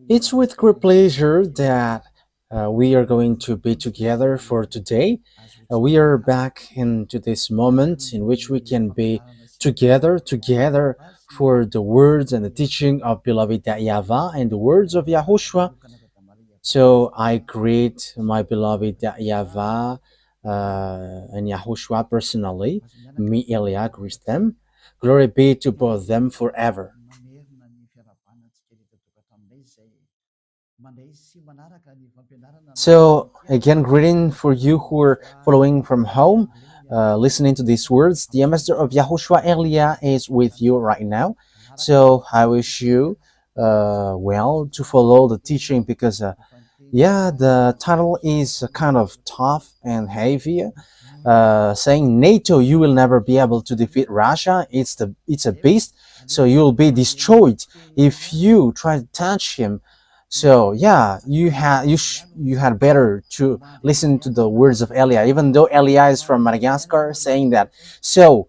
It's with great pleasure that we are going to be together for today. We are back into this moment in which we can be together for the words and the teaching of beloved YAHVAH and the words of YAHOSHUAH. So I greet my beloved YAHVAH and YAHOSHUAH personally. Me, Elia, greet them. Glory be to both them forever. So again, greeting for you who are following from home, listening to these words. The ambassador of YAHOSHUAH Elia is with you right now. So I wish you well to follow the teaching because the title is kind of tough and heavy. Saying NATO, you will never be able to defeat Russia. It's a beast, so you'll be destroyed if you try to touch him. So you had better to listen to the words of Elia, even though Elia is from Madagascar, saying that. So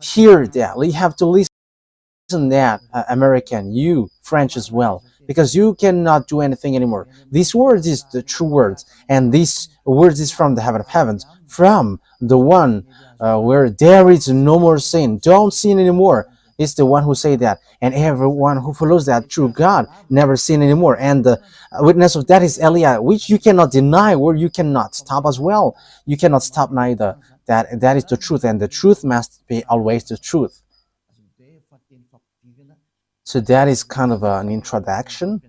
hear that you have to listen that American, you French as well, because you cannot do anything anymore. These words is the true words, and these words is from the heaven of heavens, from the one where there is no more sin. Don't sin anymore. It's the one who say that, and everyone who follows that true God never sin anymore. And the witness of that is Elia, which you cannot deny, or you cannot stop as well. You cannot stop neither. That is the truth, and the truth must be always the truth. So that is kind of an introduction.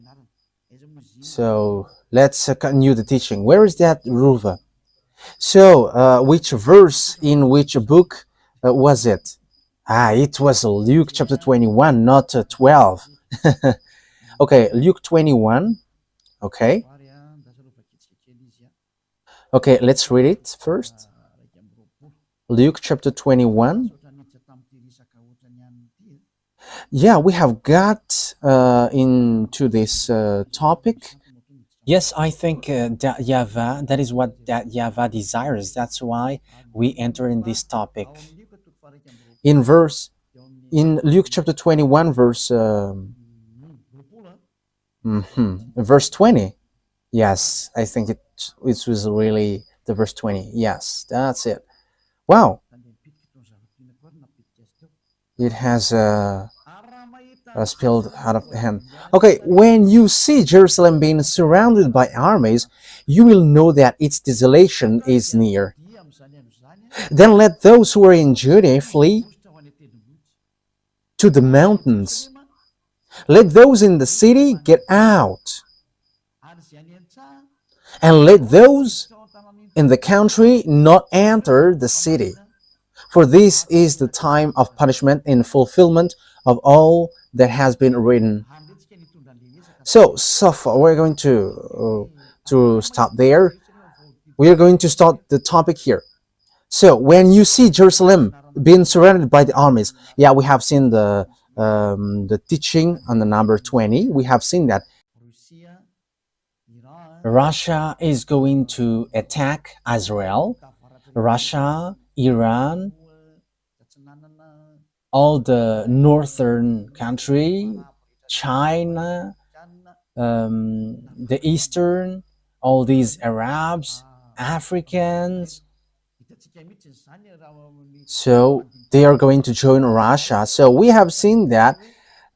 So let's continue the teaching. Where is that, Ruva? So which verse in which book was it? It was Luke chapter 21, not 12. Okay, Luke 21. Okay. Okay, let's read it first. Luke chapter 21. Yeah, we have got into this topic. Yes, I think that YAHVAH, that is what that YAHVAH desires. That's why we enter in this topic. In Luke chapter 21, verse 20. Yes, I think it was really the verse 20. Yes, that's it. Wow. It has spilled out of hand. Okay, when you see Jerusalem being surrounded by armies, you will know that its desolation is near. Then let those who are in Judea flee to the mountains. Let those in the city get out. And let those in the country not enter the city. For this is the time of punishment in fulfillment of all that has been written. So far, we're going to stop there. We are going to start the topic here. So when you see Jerusalem being surrounded by the armies, we have seen the teaching on the number 20. We have seen that Russia is going to attack Israel. Russia, Iran, all the northern country, China, the eastern, all these Arabs, Africans. So they are going to join Russia. So we have seen that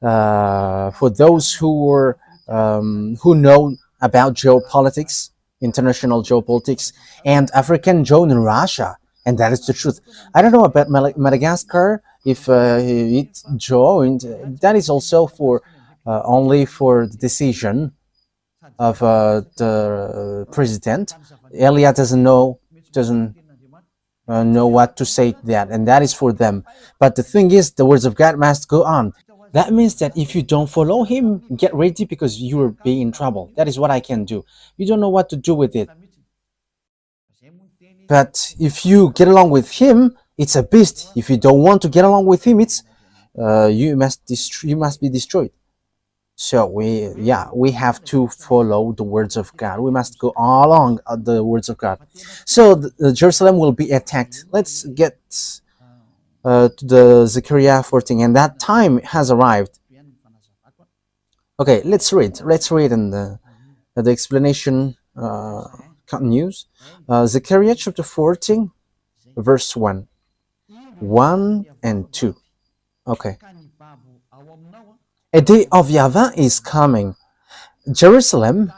for those who know about geopolitics, international geopolitics, and African join Russia, and that is the truth. I don't know about Madagascar, if it joined. That is also for only for the decision of the president. Elia doesn't know what to say to that, and that is for them. But the thing is, the words of God must go on. That means that if you don't follow him, get ready, because you will be in trouble. That is what I can do. You don't know what to do with it. But if you get along with him, it's a beast. If you don't want to get along with him, it's you must be destroyed. So we have to follow the words of God. We must go along the words of God. So Jerusalem will be attacked. Let's get to the Zechariah 14, and that time has arrived. Okay, let's read, and the explanation continues. Zechariah chapter 14, verse 1, 1 and 2. Okay. A day of YAHVAH is coming, Jerusalem,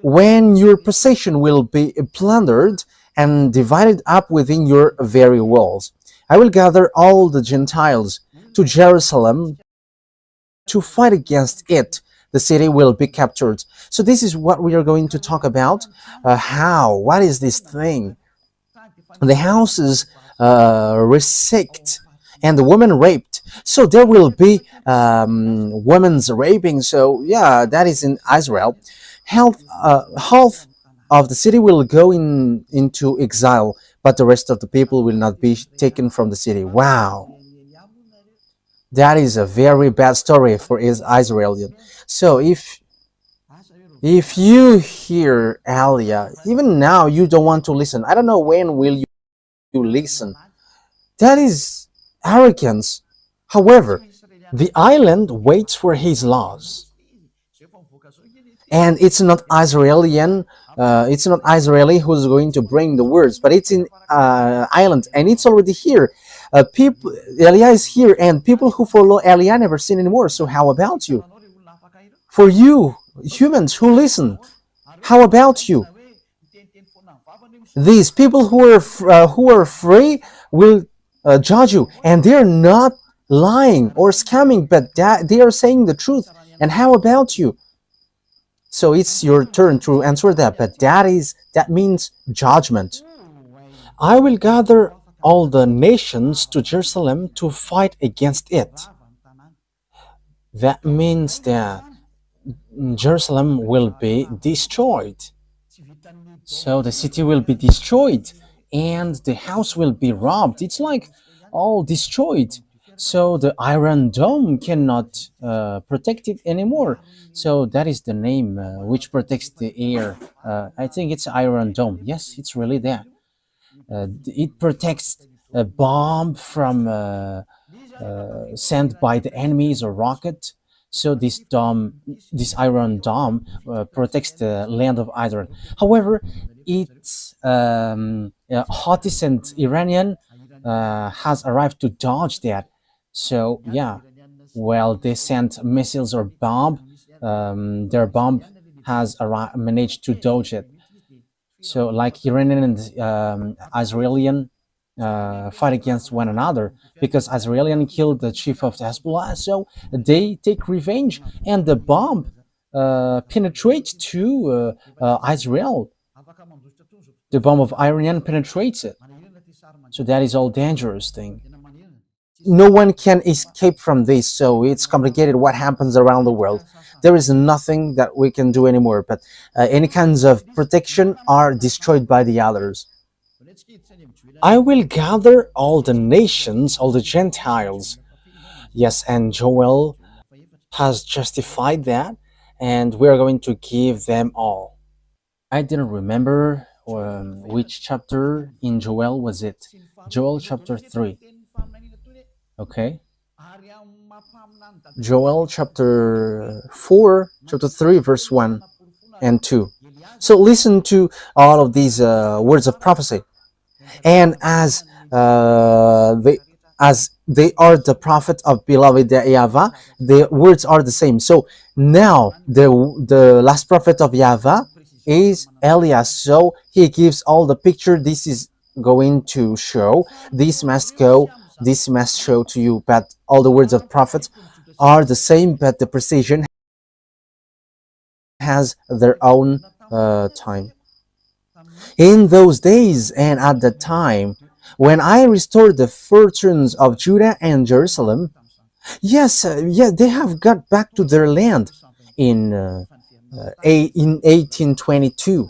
when your possession will be plundered and divided up within your very walls. I will gather all the Gentiles to Jerusalem to fight against it. The city will be captured. So this is what we are going to talk about. What is this thing? The houses resect and the woman raped. So there will be women's raping. So yeah, that is in Israel. Half of the city will go into exile, but the rest of the people will not be taken from the city. Wow, that is a very bad story for Israel. So if you hear Alia, even now you don't want to listen. I don't know when will you listen. That is arrogance. However, the island waits for his laws, and it's not Israeli who's going to bring the words, but it's in island, and it's already here. People, Elia is here, and people who follow Elia never sin anymore. So how about you? For you humans who listen, how about you? These people who are free will judge you, and they're not lying or scamming, but they are saying the truth. And how about you? So it's your turn to answer that, but that means judgment. I will gather all the nations to Jerusalem to fight against it. That means that Jerusalem will be destroyed. So the city will be destroyed and the house will be robbed. It's like all destroyed. So the Iron Dome cannot protect it anymore. So that is the name which protects the air. I think it's Iron Dome. Yes, it's really that. It protects a bomb from sent by the enemies or rocket. So this Iron Dome protects the land of Israel. However, it's Houthis and Iranian has arrived to dodge that. So yeah, well, they sent missiles or bomb. Their bomb has managed to dodge it. So like Iranian and Israeli fight against one another because Israeli killed the chief of the Hezbollah, so they take revenge, and the bomb penetrates to Israel. The bomb of Iranian penetrates it. So that is all dangerous thing. No one can escape from this, so it's complicated what happens around the world. There is nothing that we can do anymore, but any kinds of protection are destroyed by the others. I will gather all the nations, all the Gentiles. Yes, and Joel has justified that, and we're going to give them all. I didn't remember which chapter in Joel was it. Joel chapter 3. Okay. Joel chapter 4, chapter 3, verse 1 and 2. So listen to all of these words of prophecy. And as they are the prophet of beloved YAHVAH, the words are the same. So now the last prophet of YAHVAH is Elias. So he gives all the picture. This is going to show. This must go. This must show to you. But all the words of prophets are the same, but the precision has their own time. In those days and at that time, when I restored the fortunes of Judah and Jerusalem, yes, they have got back to their land in 1822.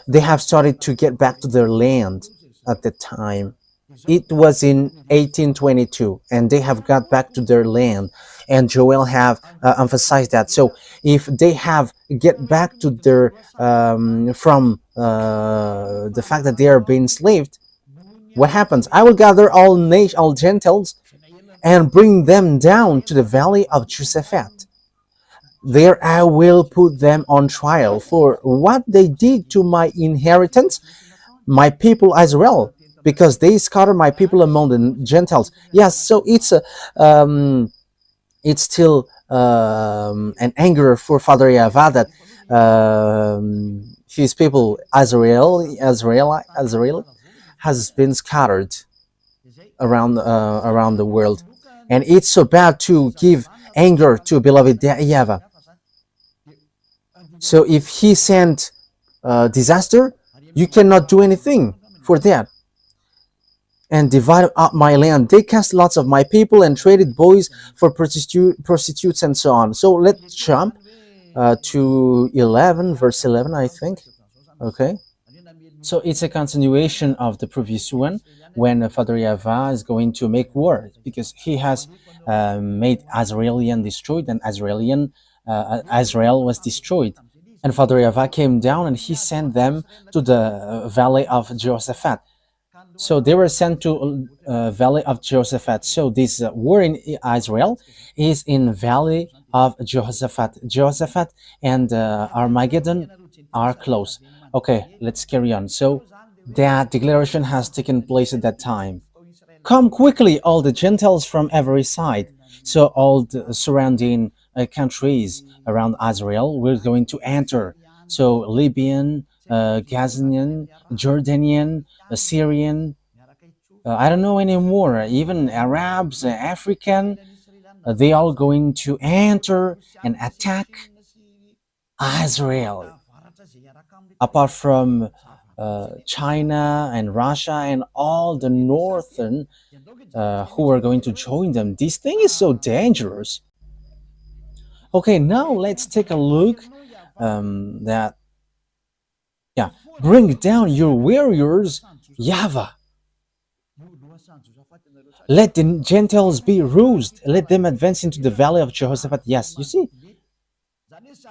They have started to get back to their land at the time. It was in 1822, and they have got back to their land. And Joel have emphasized that. So if they have get back to their from the fact that they are being enslaved, what happens? I will gather all Gentiles and bring them down to the valley of Josaphat. There I will put them on trial for what they did to my inheritance, my people Israel, because they scattered my people among the Gentiles. Yes, so it's still an anger for Father YAHVAH that his people Israel has been scattered around the world, and it's so bad to give anger to beloved YAHVAH. So if he sent disaster, you cannot do anything for that. And divided up my land. They cast lots of my people and traded boys for prostitutes and so on. So let's jump to 11, verse 11, I think. Okay. So it's a continuation of the previous one, when Father YAHVAH is going to make war, because he has made Israelian destroyed, and Israel was destroyed. And Father YAHVAH came down and he sent them to the valley of Jehoshaphat. So they were sent to valley of Jehoshaphat. So this war in Israel is in valley of Jehoshaphat. Jehoshaphat and Armageddon are close. Okay, let's carry on. So that declaration has taken place at that time. Come quickly, all the Gentiles from every side. So all the surrounding countries around Israel were going to enter. So Libyan, Gazanian, Jordanian, Syrian, I don't know anymore, even Arabs, African, they are going to enter and attack Israel. Apart from China and Russia and all the northern who are going to join them. This thing is so dangerous. Okay, now let's take a look that, yeah, bring down your warriors, YAHVAH. Let the Gentiles be roused. Let them advance into the valley of Jehoshaphat. Yes, you see.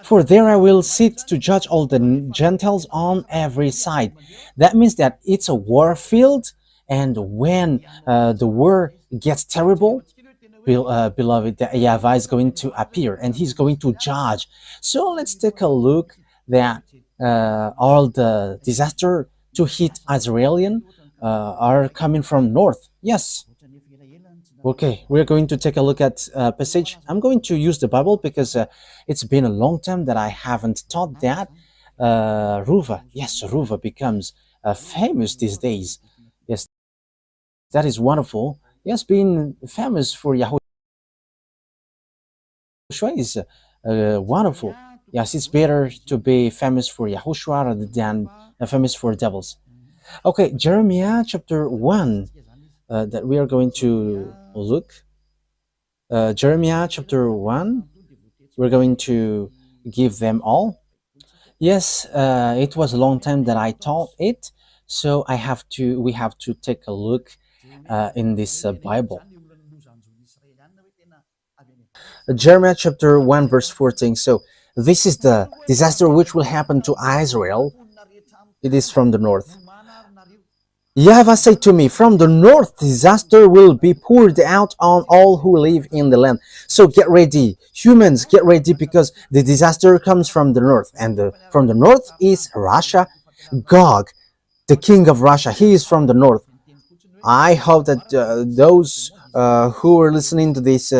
For there I will sit to judge all the Gentiles on every side. That means that it's a war field, and when the war gets terrible, beloved, YAHVAH is going to appear and he's going to judge. So let's take a look that all the disaster to hit Israelian are coming from north. Yes. Okay, we're going to take a look at passage. I'm going to use the Bible because it's been a long time that I haven't taught that. Ruva, yes, Ruva becomes famous these days. Yes, that is wonderful. Yes, being famous for YAHOSHUAH is wonderful. Yes, it's better to be famous for YAHOSHUAH rather than famous for devils. Okay, Jeremiah chapter 1 that we are going to look. Jeremiah chapter 1, we're going to give them all. Yes, it was a long time that I taught it, so we have to take a look in this Bible. Jeremiah chapter 1 verse 14. So this is the disaster which will happen to Israel. It is from the north. YAHVAH said to me, from the north disaster will be poured out on all who live in the land. So get ready, humans, get ready, because the disaster comes from the north, and from the north is Russia. Gog, the king of Russia, he is from the north. I hope that those who are listening to these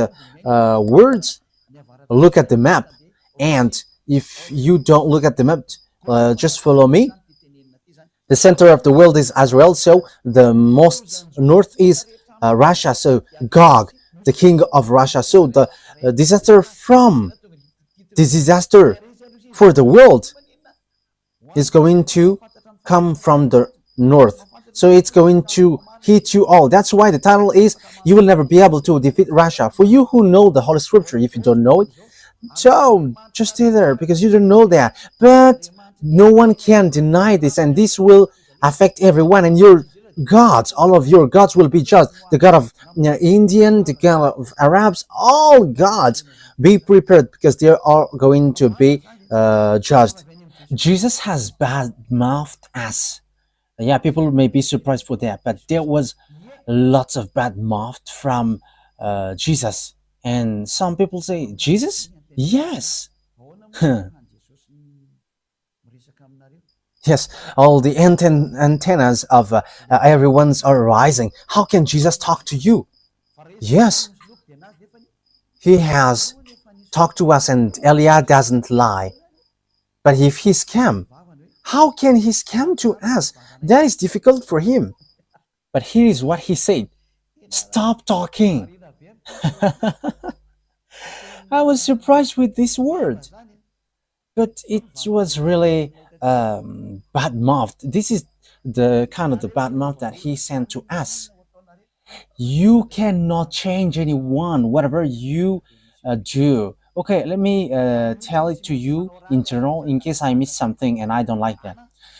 words look at the map, and if you don't look at the map, just follow me. The center of the world is Israel, so the most north is Russia, so Gog, the king of Russia. So the disaster for the world is going to come from the north. So it's going to hit you all. That's why the title is, you will never be able to defeat Russia. For you who know the Holy Scripture, if you don't know it, so just stay there because you don't know that. But no one can deny this, and this will affect everyone, and your gods, all of your gods will be judged. The God of Indian, the God of Arabs, all gods, be prepared because they are going to be judged. Jesus has bad-mouthed us. Yeah, people may be surprised for that, but there was lots of bad mouth from Jesus. And some people say, Jesus? Yes, Yes, all the antennas of everyone's are rising. How can Jesus talk to you? Yes, he has talked to us, and Elia doesn't lie. But if he scam, how can he scam to us? That is difficult for him. But here is what he said: stop talking. I was surprised with this word, but it was really bad mouth. This is the kind of the bad mouth that he sent to us. You cannot change anyone, whatever you do. Okay, let me tell it to you in general in case I miss something and I don't like that.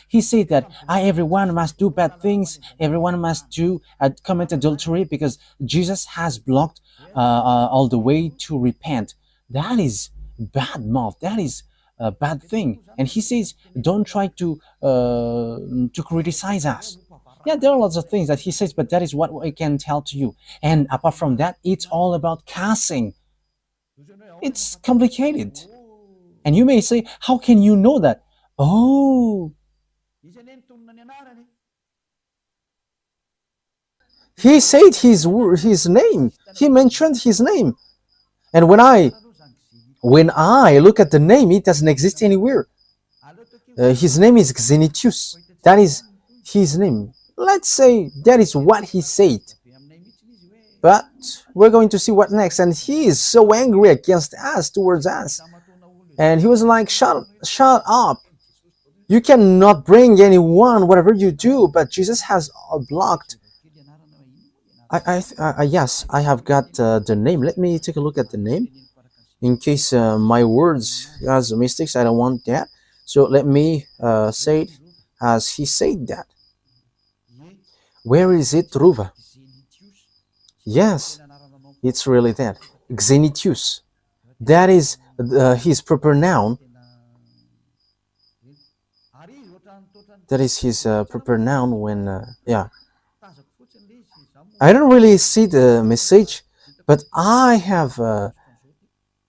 He said that everyone must do bad things, everyone must do commit adultery because Jesus has blocked all the way to repent. That is bad mouth. That is a bad thing. And he says, don't try to criticize us. Yeah, there are lots of things that he says, but that is what I can tell to you. And apart from that, it's all about cussing. It's complicated. And you may say, how can you know that? Oh, he said his name. He mentioned his name. And when I look at the name, it doesn't exist anywhere. His name is Xenitius. That is his name. Let's say that is what he said. But we're going to see what next. And he is so angry against us, towards us. And he was like, shut up. You cannot bring anyone, whatever you do, but Jesus has blocked. Yes, I have got the name. Let me take a look at the name. In case my words has mistakes, I don't want that. So let me say it as he said that. Where is it, Ruva? Yes, it's really that. Xenitius. That is his proper noun. That is his proper noun when, yeah. I don't really see the message, but I have,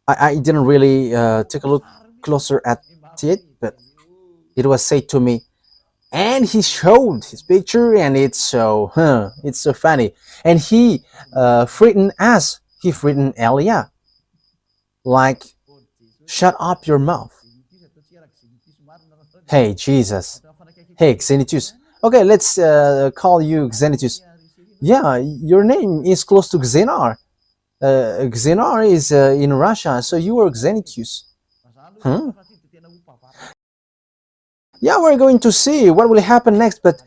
I didn't really take a look closer at it, but it was said to me. And he showed his picture, and it's so funny. And he threatened us. He threatened Elia, like, shut up your mouth. Hey, Jesus. Hey, Xenitius. Okay, let's call you Xenitius. Yeah, your name is close to Xenar. Xenar is in Russia, so you are Xenitius. Yeah, we're going to see what will happen next, but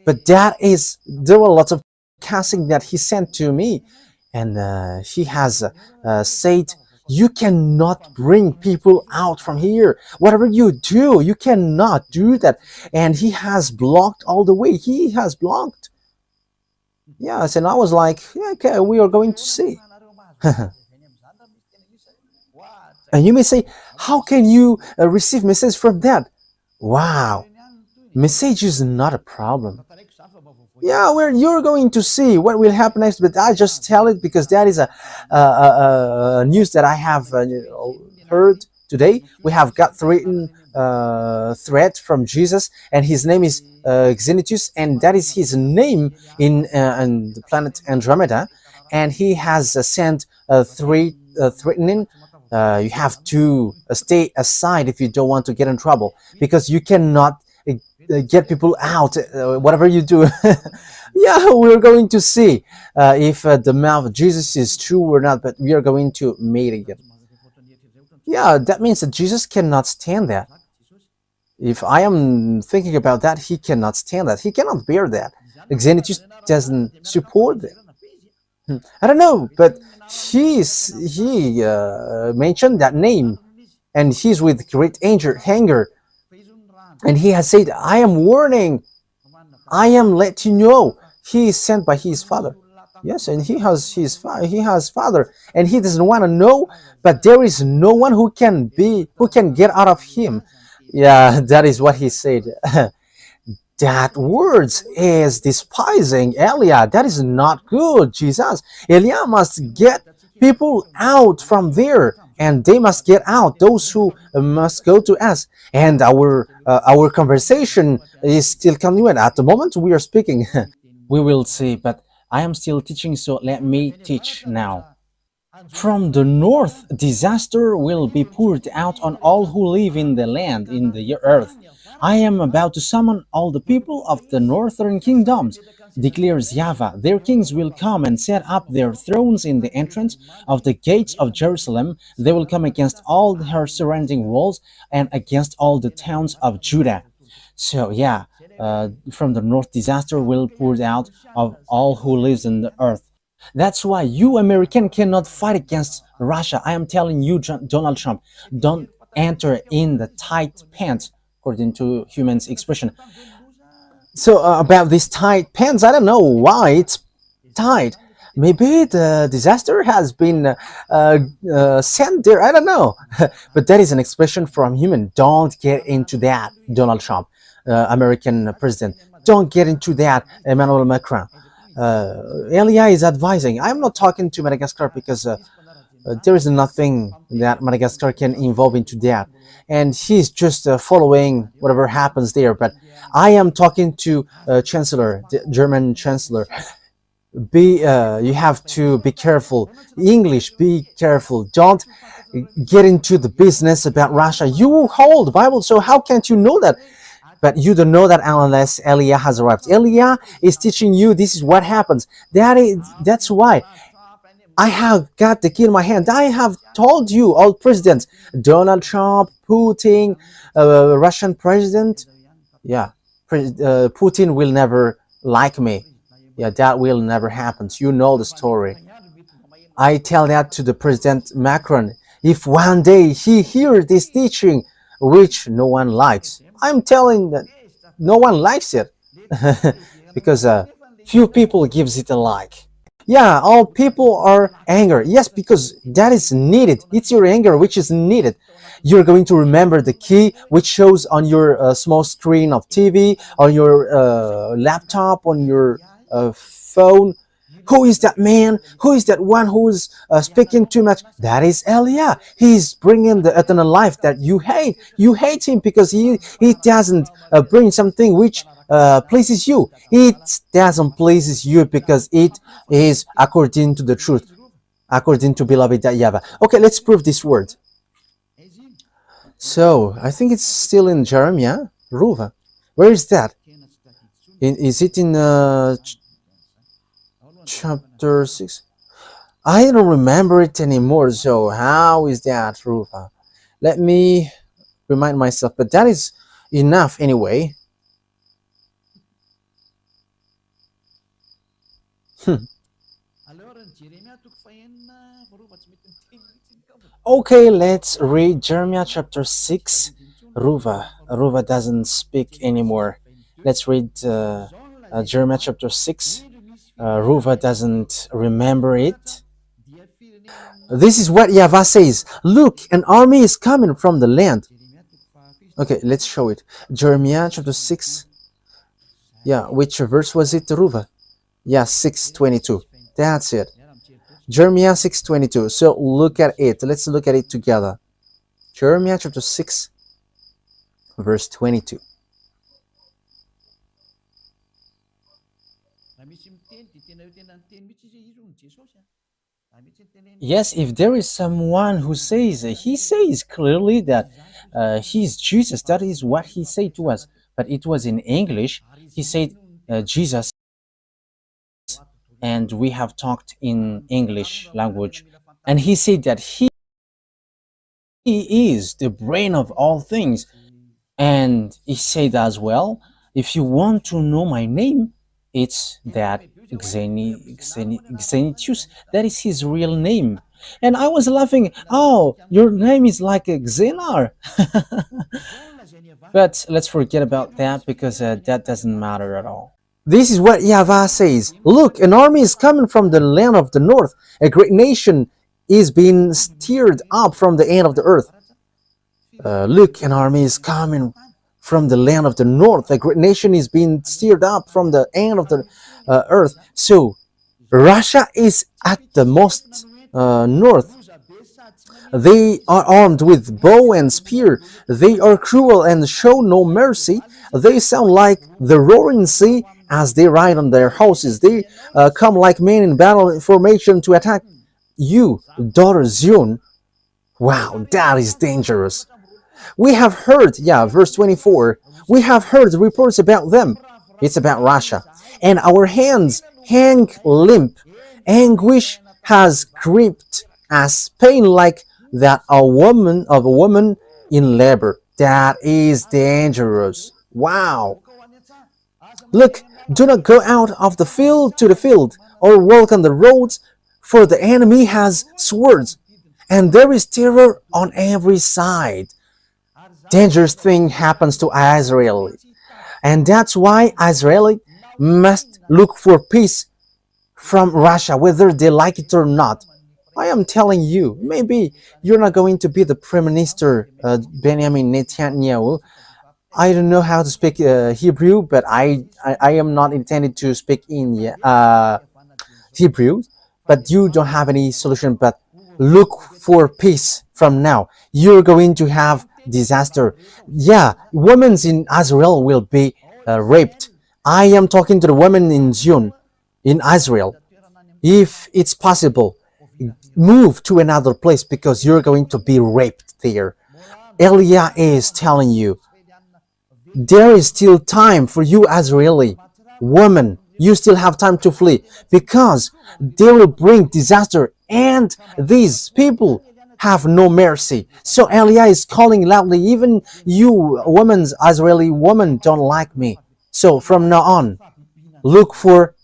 there were lots of casting that he sent to me, and he has said, you cannot bring people out from here. Whatever you do, you cannot do that. And he has blocked all the way. He has blocked. Yes, and I was like, yeah, okay, we are going to see. And you may say, how can you receive message from that? Wow, message is not a problem. Yeah, you're going to see what will happen next, but I just tell it because that is a news that I have heard today. We have got threat from Jesus, and his name is Xenitius, and that is his name in the planet Andromeda, and he has sent threatening. You have to stay aside if you don't want to get in trouble, because you cannot get people out, whatever you do. Yeah, we're going to see if the mouth of Jesus is true or not, but we are going to meet again. Yeah, that means that Jesus cannot stand that. If I am thinking about that, he cannot stand that. He cannot bear that. Xenitius doesn't support that. I don't know, but he mentioned that name, and he's with great anger, and he has said, I am warning, I am letting you know. He is sent by his father. Yes, and he has father, and he doesn't want to know, but there is no one who can get out of him. Yeah, that is what he said. That words is despising Elia. That is not good, Jesus. Elia must get people out from there, and they must get out. Those who must go to us, and our conversation is still continuing. At the moment we are speaking, we will see. But I am still teaching, so let me teach now. From the north, disaster will be poured out on all who live in the land, in the earth. I am about to summon all the people of the northern kingdoms, declares YAHVAH. Their kings will come and set up their thrones in the entrance of the gates of Jerusalem. They will come against all her surrounding walls and against all the towns of Judah. So yeah, from the north, disaster will pour out of all who lives in the earth. That's why you American cannot fight against Russia. I am telling you, Donald Trump, don't enter in the tight pants, according to humans' expression. So about these tight pants, I don't know why it's tight. Maybe the disaster has been sent there. I don't know, but that is an expression from human. Don't get into that, Donald Trump, American president. Don't get into that, Emmanuel Macron. Elia is advising. I'm not talking to Madagascar because there is nothing that Madagascar can involve into that, and he's just following whatever happens there. But I am talking to Chancellor, the German Chancellor. You have to be careful. English, be careful. Don't get into the business about Russia. You hold the Bible, so how can't you know that? But you don't know that unless Elia has arrived. Elia is teaching you this is what happens. That's why I have got the key in my hand. I have told you, all presidents, Donald Trump, Putin, Russian president. Yeah, Putin will never like me. Yeah, that will never happen. You know the story. I tell that to the President Macron. If one day he hears this teaching, which no one likes, I'm telling that no one likes it because few people gives it a like. Yeah, all people are angry. Yes, because that is needed. It's your anger which is needed. You're going to remember the key which shows on your small screen of TV, on your laptop, on your phone. Who is that man? Who is that one who is speaking too much? That is Elia. He's bringing the eternal life that you hate. You hate him because he doesn't bring something which pleases you. It doesn't pleases you because it is according to the truth, according to beloved YAHVAH. Okay, let's prove this word. So I think it's still in Jeremiah. Ruva. Where is that? Is it in chapter 6? I don't remember it anymore, so how is that, Ruva? Let me remind myself, but that is enough anyway. Okay, let's read Jeremiah chapter 6. Ruva doesn't speak anymore. Let's read Jeremiah chapter 6. Ruva doesn't remember it. This is what YAHVAH says. Look, an army is coming from the land. Okay, let's show it. Jeremiah chapter 6. Yeah, which verse was it, Ruva? Yeah, 6:22. That's it. Jeremiah 6:22. So look at it. Let's look at it together. Jeremiah chapter 6, verse 22. Yes, if there is someone who says, he says clearly that he's Jesus. That is what he said to us. But it was in English. He said Jesus, and we have talked in English language. And he said that he is the brain of all things. And he said as well, if you want to know my name, it's that Xenitius. That is his real name. And I was laughing, oh, your name is like a Xenar. But let's forget about that because that doesn't matter at all. This is what YAHVAH says. Look, an army is coming from the land of the north. A great nation is being stirred up from the end of the earth. Look, an army is coming from the land of the north. A great nation is being stirred up from the end of the earth. So Russia is at the most north. They are armed with bow and spear. They are cruel and show no mercy. They sound like the roaring sea as they ride on their horses. They come like men in battle formation to attack you, daughter Zion. Wow, that is dangerous. We have heard, yeah, verse 24, we have heard reports about them. It's about Russia. And our hands hang limp. Anguish has gripped us, pain like that of a woman in labor. That is dangerous. Wow. Look, do not go out of the field to the field, or walk on the roads, for the enemy has swords, and there is terror on every side. Dangerous thing happens to Israel, and that's why Israel must look for peace from Russia, whether they like it or not. I am telling you, maybe you're not going to be the Prime Minister Benjamin Netanyahu. I don't know how to speak Hebrew, but I am not intended to speak in Hebrew. But you don't have any solution but look for peace from now. You're going to have disaster. Yeah, women in Israel will be raped. I am talking to the women in Zion, in Israel. If it's possible, move to another place because you're going to be raped there. Elia is telling you, there is still time for you, Israeli woman. You still have time to flee because they will bring disaster and these people have no mercy. So Elia is calling loudly, even you women's Israeli woman don't like me. So from now on, look for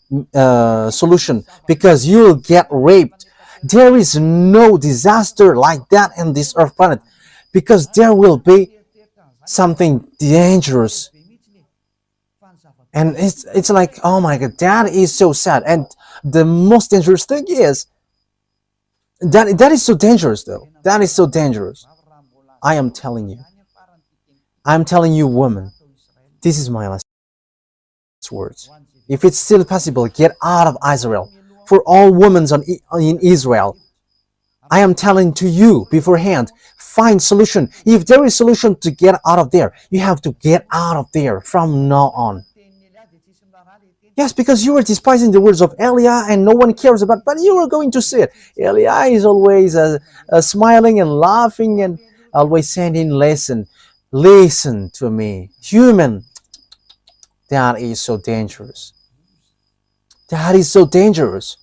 solution because you'll get raped. There is no disaster like that in this earth planet because there will be something dangerous. And it's like, oh my god, that is so sad. And the most dangerous thing is that is so dangerous though. That is so dangerous. I am telling you. I'm telling you, woman. This is my last words. If it's still possible, get out of Israel. For all women in Israel, I am telling to you beforehand, find solution. If there is solution to get out of there, you have to get out of there from now on. Yes, because you are despising the words of Elia and no one cares about, but you are going to see it. Elia is always smiling and laughing and always saying, listen to me. Human, that is so dangerous. That is so dangerous.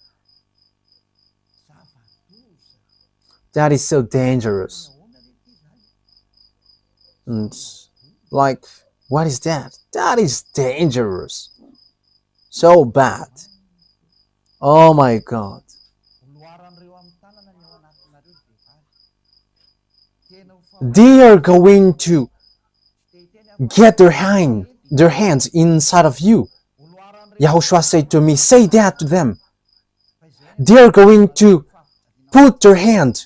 That is so dangerous. And like, what is that? That is dangerous. So bad. Oh my God. They are going to get their hands inside of you. YAHOSHUAH said to me, say that to them. They are going to put their hand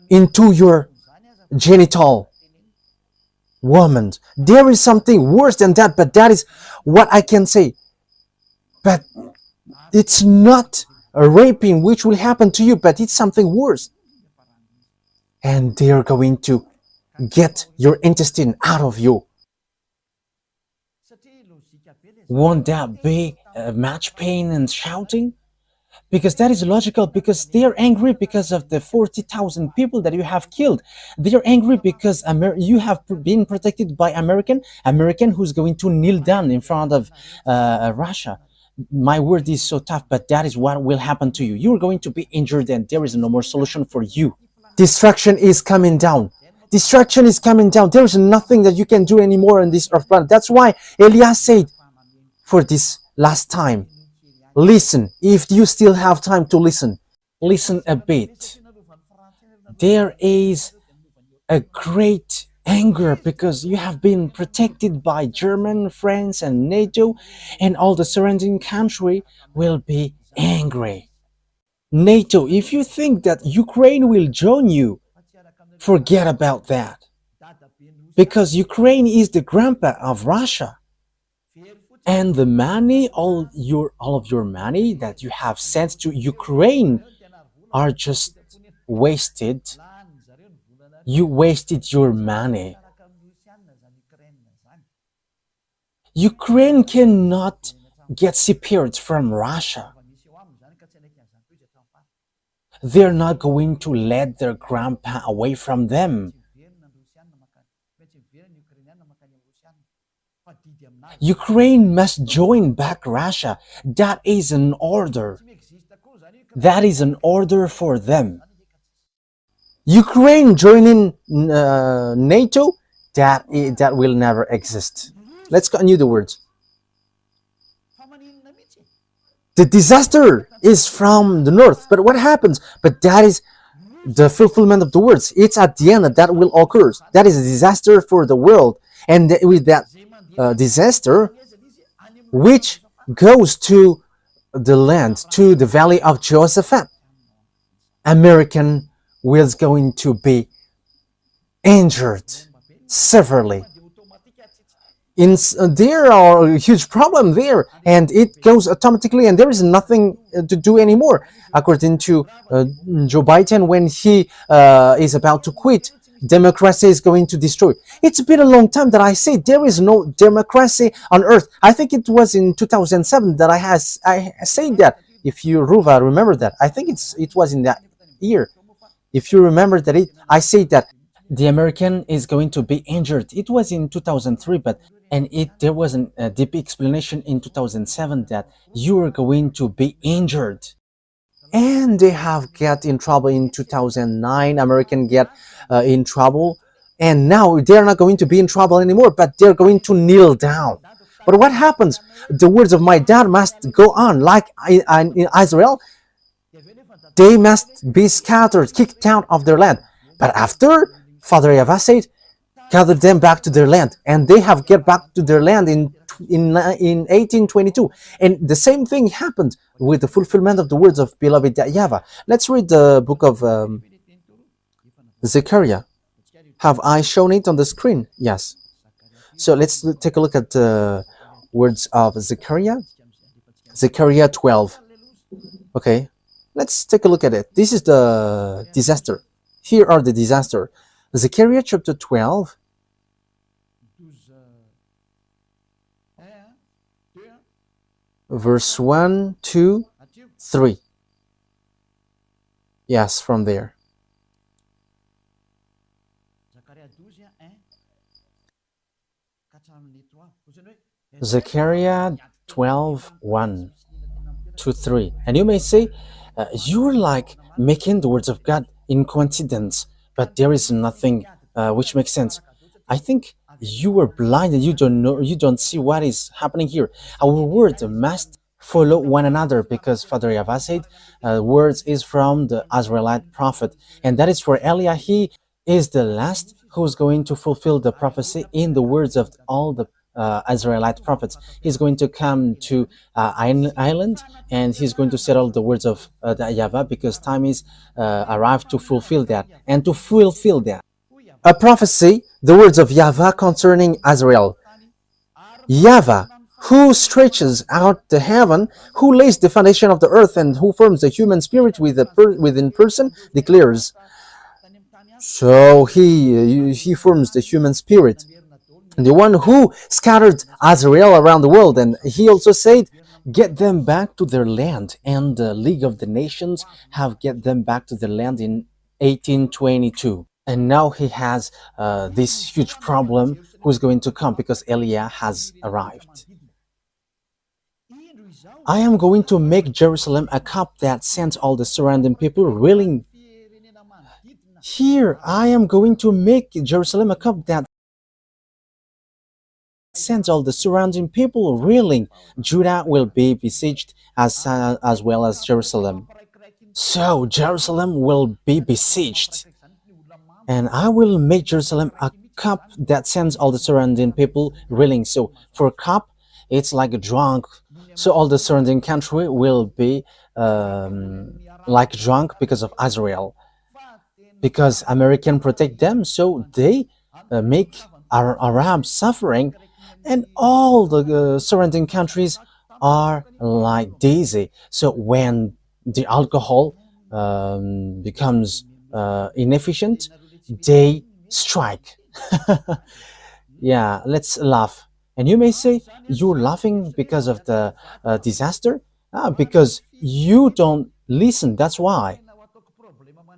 into your genital. Woman, there is something worse than that, but that is what I can say. But it's not a raping which will happen to you, but it's something worse. And they are going to get your intestine out of you. Won't that be much pain and shouting? Because that is logical, because they are angry because of the 40,000 people that you have killed. They are angry because you have been protected by American who's going to kneel down in front of Russia. My word is so tough, but that is what will happen to you. You are going to be injured and there is no more solution for you. Destruction is coming down. Destruction is coming down. There is nothing that you can do anymore on this earth planet. That's why Elias said, for this last time, listen. If you still have time to listen, listen a bit. There is a great anger because you have been protected by Germany, France, and NATO, and all the surrounding country will be angry. NATO, if you think that Ukraine will join you, forget about that. Because Ukraine is the grandpa of Russia. And the money, all of your money that you have sent to Ukraine are just wasted You wasted your money. Ukraine cannot get separated from Russia. They're not going to let their grandpa away from them. Ukraine must join back Russia. That is an order. That is an order for them. Ukraine joining NATO, that will never exist. Let's continue the words. The disaster is from the north, but what happens? But that is the fulfillment of the words. It's at the end that will occur. That is a disaster for the world, and with that disaster, which goes to the land, to the valley of Jehoshaphat, American was going to be injured severely. There are a huge problem there, and it goes automatically, and there is nothing to do anymore. According to Joe Biden, when he is about to quit, democracy is going to destroy. It's been a long time that I say there is no democracy on earth. I think it was in 2007 that I said that. If you, Ruva, remember that, I think it was in that year. If you remember that, I said that the American is going to be injured. It was in 2003, but there was a deep explanation in 2007 that you are going to be injured. And they have get in trouble in 2009. American get in trouble, and now they're not going to be in trouble anymore, but they're going to kneel down. But what happens? The words of my dad must go on. Like in Israel, they must be scattered, kicked out of their land. But after, Father YAHVAH said, gather them back to their land, and they have get back to their land in 1822. And the same thing happened with the fulfillment of the words of beloved YAHVAH. Let's read the book of Zechariah. Have I shown it on the screen? Yes. So let's take a look at the words of Zechariah. Zechariah 12. Okay, let's take a look at it. This is the disaster. Here are the disaster. Zechariah chapter 12. Verse 1, 2, 3. Yes, from there. Zechariah 12, 1 to 3. And you may say, you're like making the words of God in coincidence, but there is nothing which makes sense. I think you are blind and you don't know, you don't see what is happening here. Our words must follow one another, because Father YAHVAH said words is from the Israelite prophet, and that is for Eliah. He is the last who's going to fulfill the prophecy in the words of all the Israelite prophets. He's going to come to island, and he's going to settle the words of the YAHVAH, because time is arrived to fulfill that, and to fulfill that. A prophecy, the words of YAHVAH concerning Israel. YAHVAH, who stretches out the heaven, who lays the foundation of the earth, and who forms the human spirit within person, declares. So he forms the human spirit, the one who scattered Israel around the world. And he also said, get them back to their land. And the League of the Nations have get them back to their land in 1822. And now he has this huge problem who's going to come, because Eliah has arrived. I am going to make Jerusalem a cup that sends all the surrounding people reeling. Here, I am going to make Jerusalem a cup that sends all the surrounding people reeling. Judah will be besieged as well as Jerusalem. So Jerusalem will be besieged, and I will make Jerusalem a cup that sends all the surrounding people reeling. So for cup, it's like a drunk. So all the surrounding country will be like drunk because of Israel, because American protect them. So they make Arabs suffering, and all the surrounding countries are like dizzy. So when the alcohol becomes inefficient, they strike. Yeah, let's laugh. And you may say, you're laughing because of the disaster? Because you don't listen, that's why.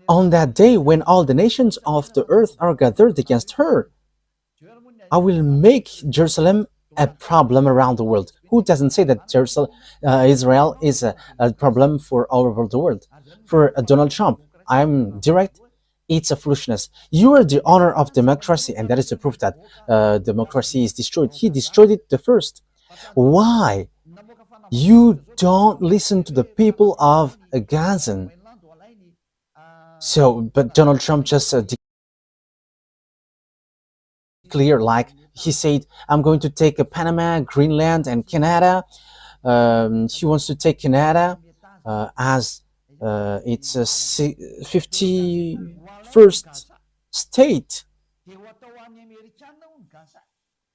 On that day when all the nations of the earth are gathered against her, I will make Jerusalem a problem around the world. Who doesn't say that Israel is a problem for all over the world? For Donald Trump, I'm direct. It's a foolishness. You are the owner of democracy, and that is the proof that democracy is destroyed. He destroyed it the first. Why? You don't listen to the people of Gaza. So, but Donald Trump just declared, like he said, I'm going to take Panama, Greenland, and Canada. He wants to take Canada as it's a 51st state.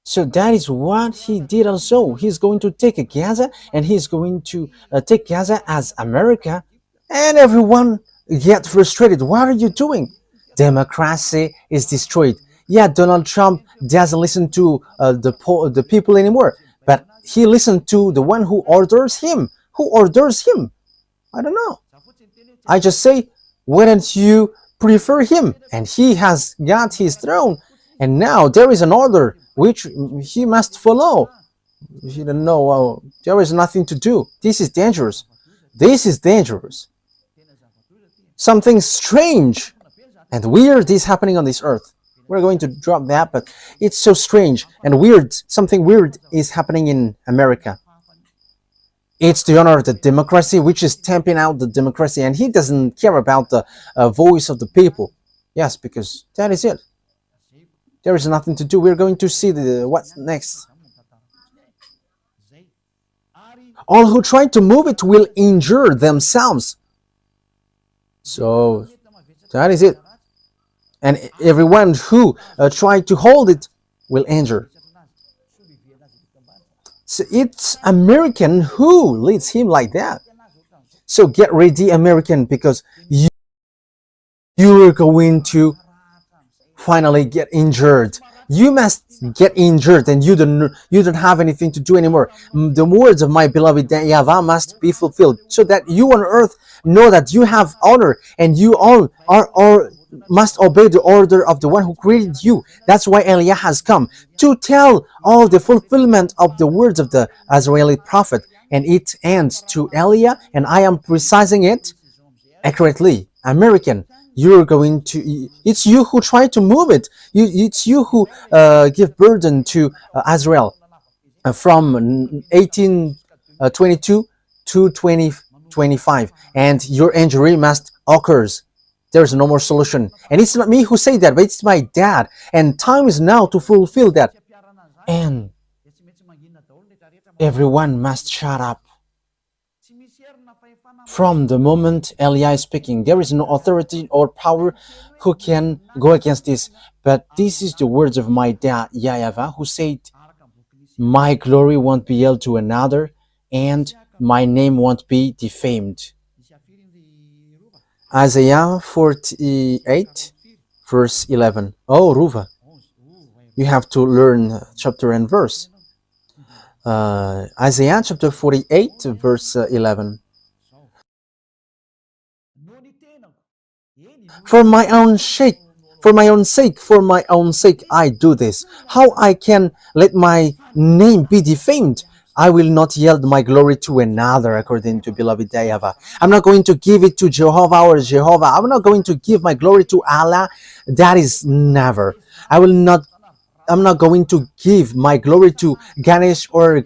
So that is what he did also. He's going to take Gaza, and he's going to take Gaza as America. And everyone get frustrated. What are you doing? Democracy is destroyed. Yeah, Donald Trump doesn't listen to the people anymore, but he listened to the one who orders him. Who orders him? I don't know. I just say, why don't you prefer him? And he has got his throne, and now there is an order which he must follow. He don't know. There is nothing to do. This is dangerous. This is dangerous. Something strange and weird is happening on this earth. We're going to drop that, but it's so strange and weird. Something weird is happening in America. It's the honor of the democracy, which is stamping out the democracy, and he doesn't care about the voice of the people. Yes, because that is it. There is nothing to do. We're going to see what's next. All who try to move it will injure themselves. So that is it. And everyone who tried to hold it will injure. So it's American who leads him like that. So get ready, American, because you are going to finally get injured. You must get injured, and you don't have anything to do anymore. The words of my beloved YAHVAH must be fulfilled, so that you on earth know that you have honor, and you all must obey the order of the one who created you. That's why Eliah has come to tell all the fulfillment of the words of the Israeli prophet, and it ends to Eliah, and I am precising it accurately. American, you're going to, it's you who try to move it. It's you who give burden to Israel from 1822 to 2025, and your injury must occurs. There's no more solution. And it's not me who say that, but it's my dad. And time is now to fulfill that. And everyone must shut up. From the moment Eliah is speaking, there is no authority or power who can go against this. But this is the words of my dad, YAHVAH, who said, my glory won't be held to another, and my name won't be defamed. Isaiah 48, verse 11. Oh, Ruva, you have to learn chapter and verse. Isaiah chapter 48, verse 11. For my own sake, I do this. How I can let my name be defamed? I will not yield my glory to another, according to beloved YAHVAH. I'm not going to give it to Jehovah or Jehovah. I'm not going to give my glory to Allah. That is never. I'm not going to give my glory to Ganesh or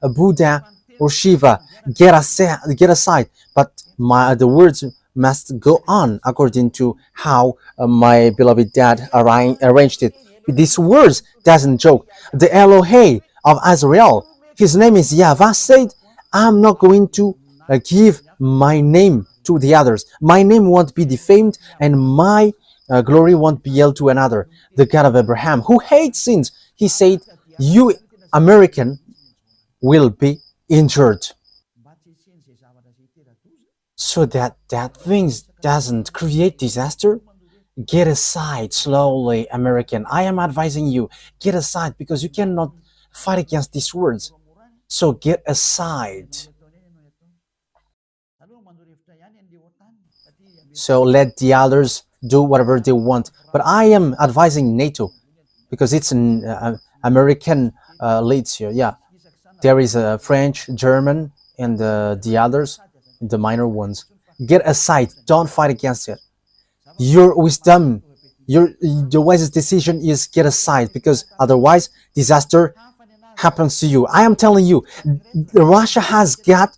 Buddha or Shiva. Get aside. But the words must go on according to how my beloved dad arranged it. These words doesn't joke. The Elohei of Israel, his name is YAHVAH, said, I'm not going to give my name to the others. My name won't be defamed, and my glory won't be held to another. The God of Abraham, who hates sins, he said, you American will be injured. So that things doesn't create disaster, Get aside slowly, American. I am advising you, get aside because you cannot fight against these words. So get aside. So let the others do whatever they want. But I am advising NATO because it's an American leads here. Yeah, there is a French, German, and the others, the minor ones. Get aside. Don't fight against it. Your wisdom, the wisest decision is get aside because otherwise disaster happens to you. I am telling you, Russia has got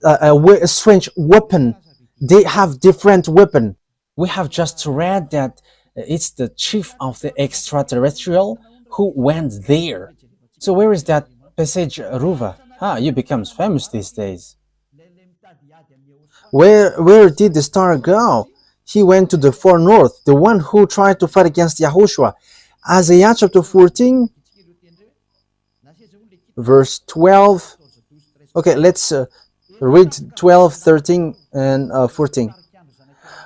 a strange weapon. They have different weapon. We have just read that it's the chief of the extraterrestrial who went there. So where is that passage, Ruva? Ah, you becomes famous these days. Where did the star go? He went to the far north, the one who tried to fight against Yahushua. Isaiah chapter 14, verse 12. Okay, let's read 12, 13, and 14.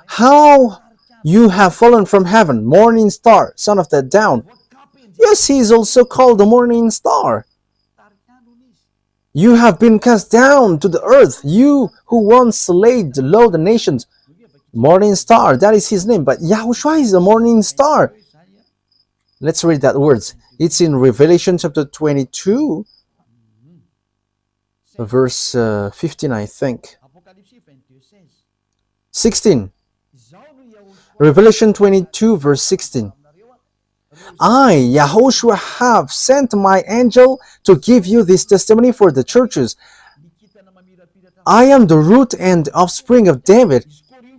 How you have fallen from heaven, morning star, son of the dawn. Yes, he is also called the morning star. You have been cast down to the earth, you who once laid low the nations. Morning star, that is his name. But Yahushua is the morning star. Let's read that words. It's in Revelation chapter 22, verse 15, I think. 16. Revelation 22, verse 16. I, YAHOSHUAH, have sent my angel to give you this testimony for the churches. I am the root and offspring of David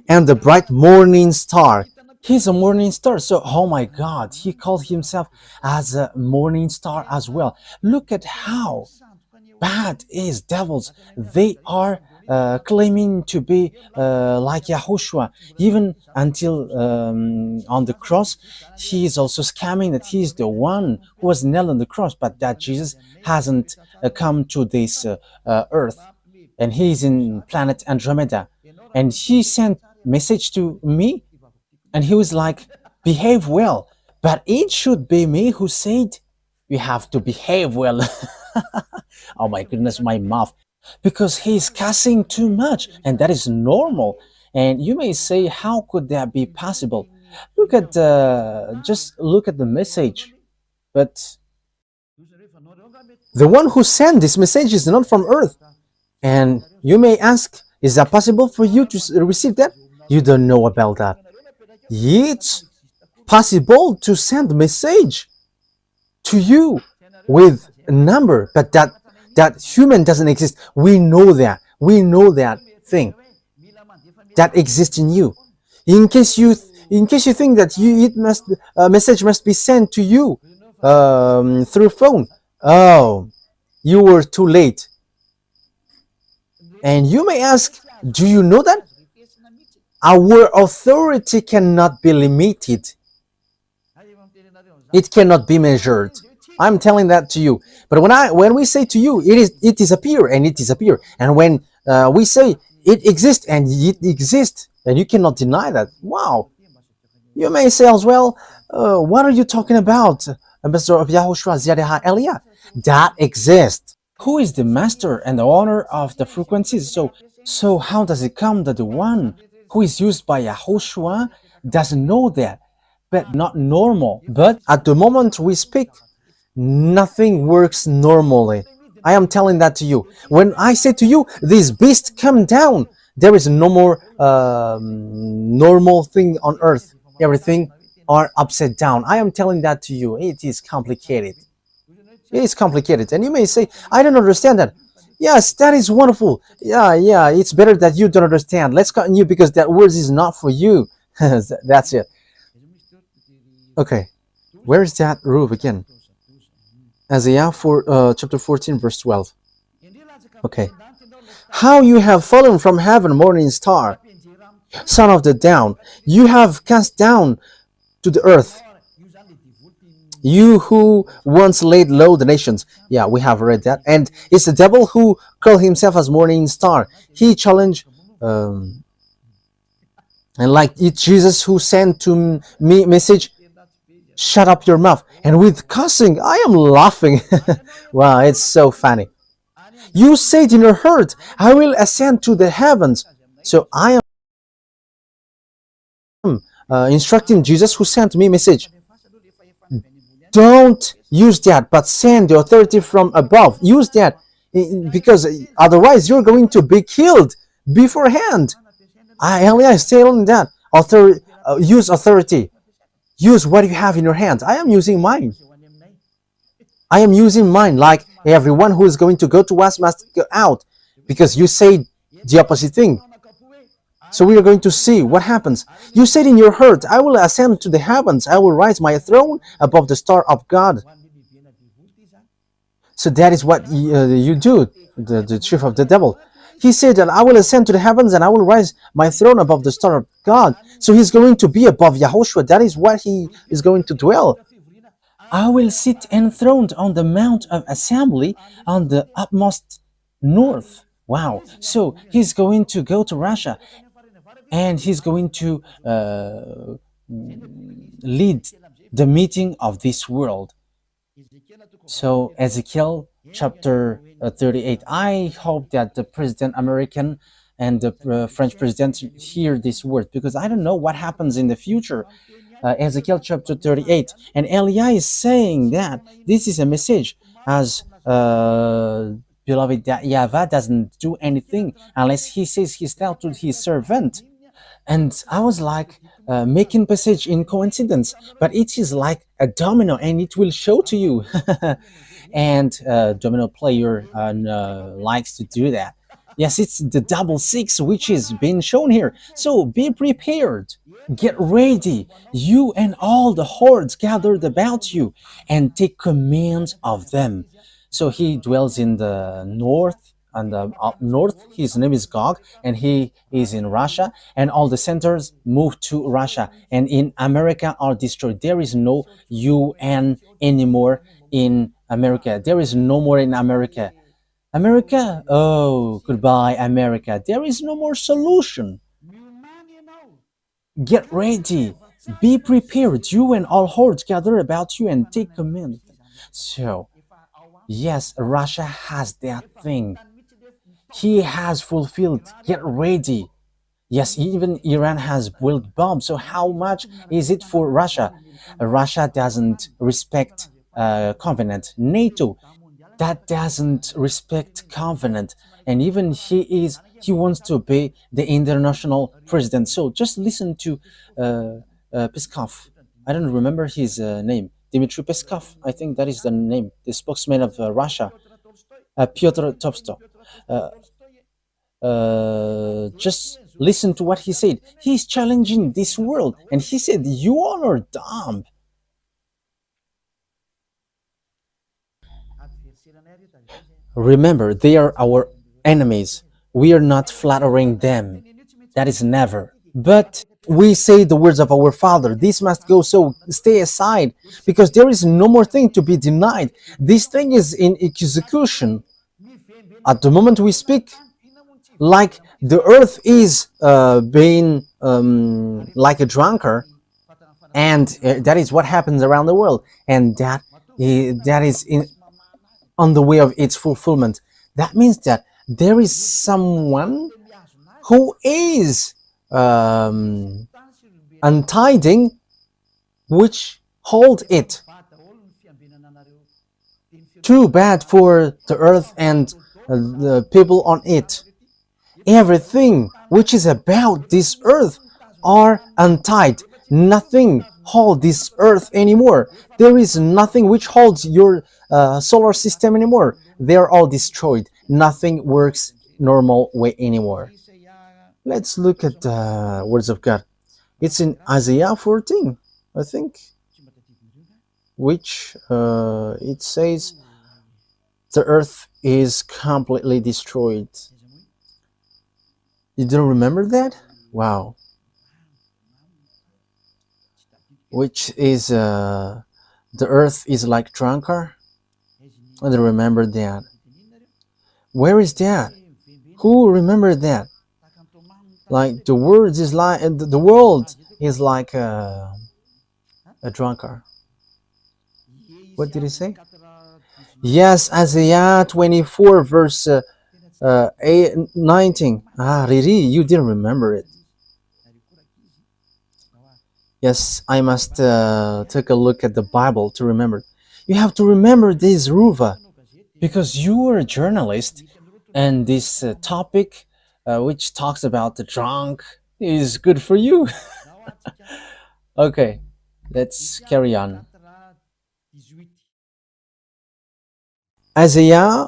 and the bright morning star. He's a morning star. So, oh my God, he called himself as a morning star as well. Look at how bad is devils. They are claiming to be like Yahushua. Even until on the cross, he is also scamming that he is the one who was nailed on the cross, but that Jesus hasn't come to this earth. And he is in planet Andromeda. And he sent message to me, and he was like, behave well. But it should be me who said, you have to behave well. Oh my goodness, my mouth. Because he's cussing too much, and that is normal. And you may say, how could that be possible? Look at just look at the message. But the one who sent this message is not from earth. And you may ask, is that possible for you to receive that? You don't know about that. It's possible to send a message to you with a number, but that human doesn't exist. We know that. We know that thing that exists in you. In case you think that a message must be sent to you through phone. Oh, you were too late. And you may ask, do you know that? Our authority cannot be limited. It cannot be measured. I'm telling that to you. But when we say to you, it disappear and it disappear. And when we say it exists and it exists, and you cannot deny that. Wow. You may say as well, what are you talking about, Ambassador of YAHOSHUAH Ziyadah Elia? That exists. Who is the master and the owner of the frequencies? So how does it come that the one who is used by YAHOSHUAH doesn't know that? But not normal. But at the moment we speak, nothing works normally. I am telling that to you. When I say to you, this beast come down, there is no more normal thing on earth. Everything are upside down. I am telling that to you. It is complicated. It is complicated. And you may say, I don't understand that. Yes, that is wonderful. Yeah, it's better that you don't understand. Let's continue because that word is not for you. That's it. Okay, where is that roof again? Isaiah chapter 14, verse 12. Okay. How you have fallen from heaven, morning star, son of the dawn. You have cast down to the earth. You who once laid low the nations. Yeah, we have read that. And it's the devil who called himself as morning star. He challenged And like it's Jesus who sent to me message, shut up your mouth. And with cussing, I am laughing. Wow, it's so funny. You said in your heart, I will ascend to the heavens. So I am instructing Jesus who sent me message. Don't use that, but send the authority from above. Use that because otherwise you're going to be killed beforehand. Elia is telling that use authority. Use what you have in your hands. I am using mine. I am using mine. Like everyone who is going to go to us must go out, because you say the opposite thing. So we are going to see what happens. You said in your heart, I will ascend to the heavens. I will rise my throne above the star of God. So that is what you do, the chief of the devil. He said that I will ascend to the heavens and I will rise my throne above the star of God. So he's going to be above Yahushua. That is what he is going to dwell. I will sit enthroned on the Mount of Assembly on the utmost north. Wow. So he's going to go to Russia and he's going to lead the meeting of this world. So Ezekiel chapter 38. I hope that the President American and the French President hear this word, because I don't know what happens in the future. Ezekiel chapter 38. And Elia is saying that this is a message, as beloved, that YAHVAH doesn't do anything unless he says he's tell to his servant. And I was like making passage in coincidence, but it is like a domino and it will show to you. And domino player likes to do that. Yes, it's the double six which is being shown here. So be prepared. Get ready, you and all the hordes gathered about you, and take command of them. So he dwells in the north, and up north. His name is Gog, and he is in Russia, and all the centers moved to Russia, and in America are destroyed. There is no UN anymore in America. There is no more in America. America, oh, goodbye, America. There is no more solution. Get ready, be prepared, you and all hordes gather about you, and take command. So, yes, Russia has that thing. He has fulfilled. Get ready. Yes, even Iran has built bombs. So how much is it for Russia? Russia doesn't respect covenant. NATO, that doesn't respect covenant. And even he wants to be the international president. So just listen to Peskov. I don't remember his name. Dmitry Peskov, I think that is the name, the spokesman of Russia. Pyotr Tolstoy. Just listen to what he said. He's challenging this world, and he said, you all are dumb. Remember, they are our enemies. We are not flattering them. That is never. But we say the words of our Father. This must go, so stay aside, because there is no more thing to be denied. This thing is in execution. At the moment we speak, like the earth is being like a drunkard, and that is what happens around the world, and that is on the way of its fulfillment. That means that there is someone who is untiding, which hold it. Too bad for the earth and the people on it. Everything which is about this earth are untied. Nothing holds this earth anymore. There is nothing which holds your solar system anymore. They are all destroyed. Nothing works normal way anymore. Let's look at the words of God. It's in Isaiah 14, I think, which it says the earth is completely destroyed. You don't remember that? Wow. Which is the earth is like drunkard? I don't remember that. Where is that? Who remembered that? Like the words is like the world is like a drunkard. What did he say? Yes, Isaiah 24 verse 19. Ah, Riri, you didn't remember it. Yes, I must take a look at the Bible to remember. You have to remember this, Ruva, because you are a journalist, and this topic, which talks about the drunk, is good for you. Okay, let's carry on. Isaiah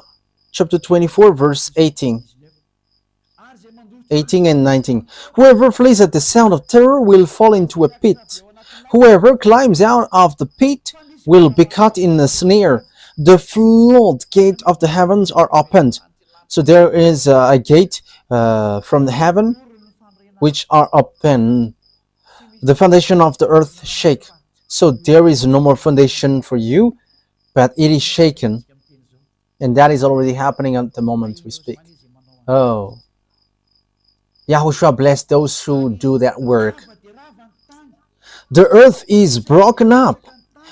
chapter 24, verse 18 and 19. Whoever flees at the sound of terror will fall into a pit. Whoever climbs out of the pit will be caught in a snare. The floodgate of the heavens are opened. So there is a gate from the heaven which are open. The foundation of the earth shake. So there is no more foundation for you, but it is shaken. And that is already happening at the moment we speak. Oh, Yahushua bless those who do that work. The earth is broken up.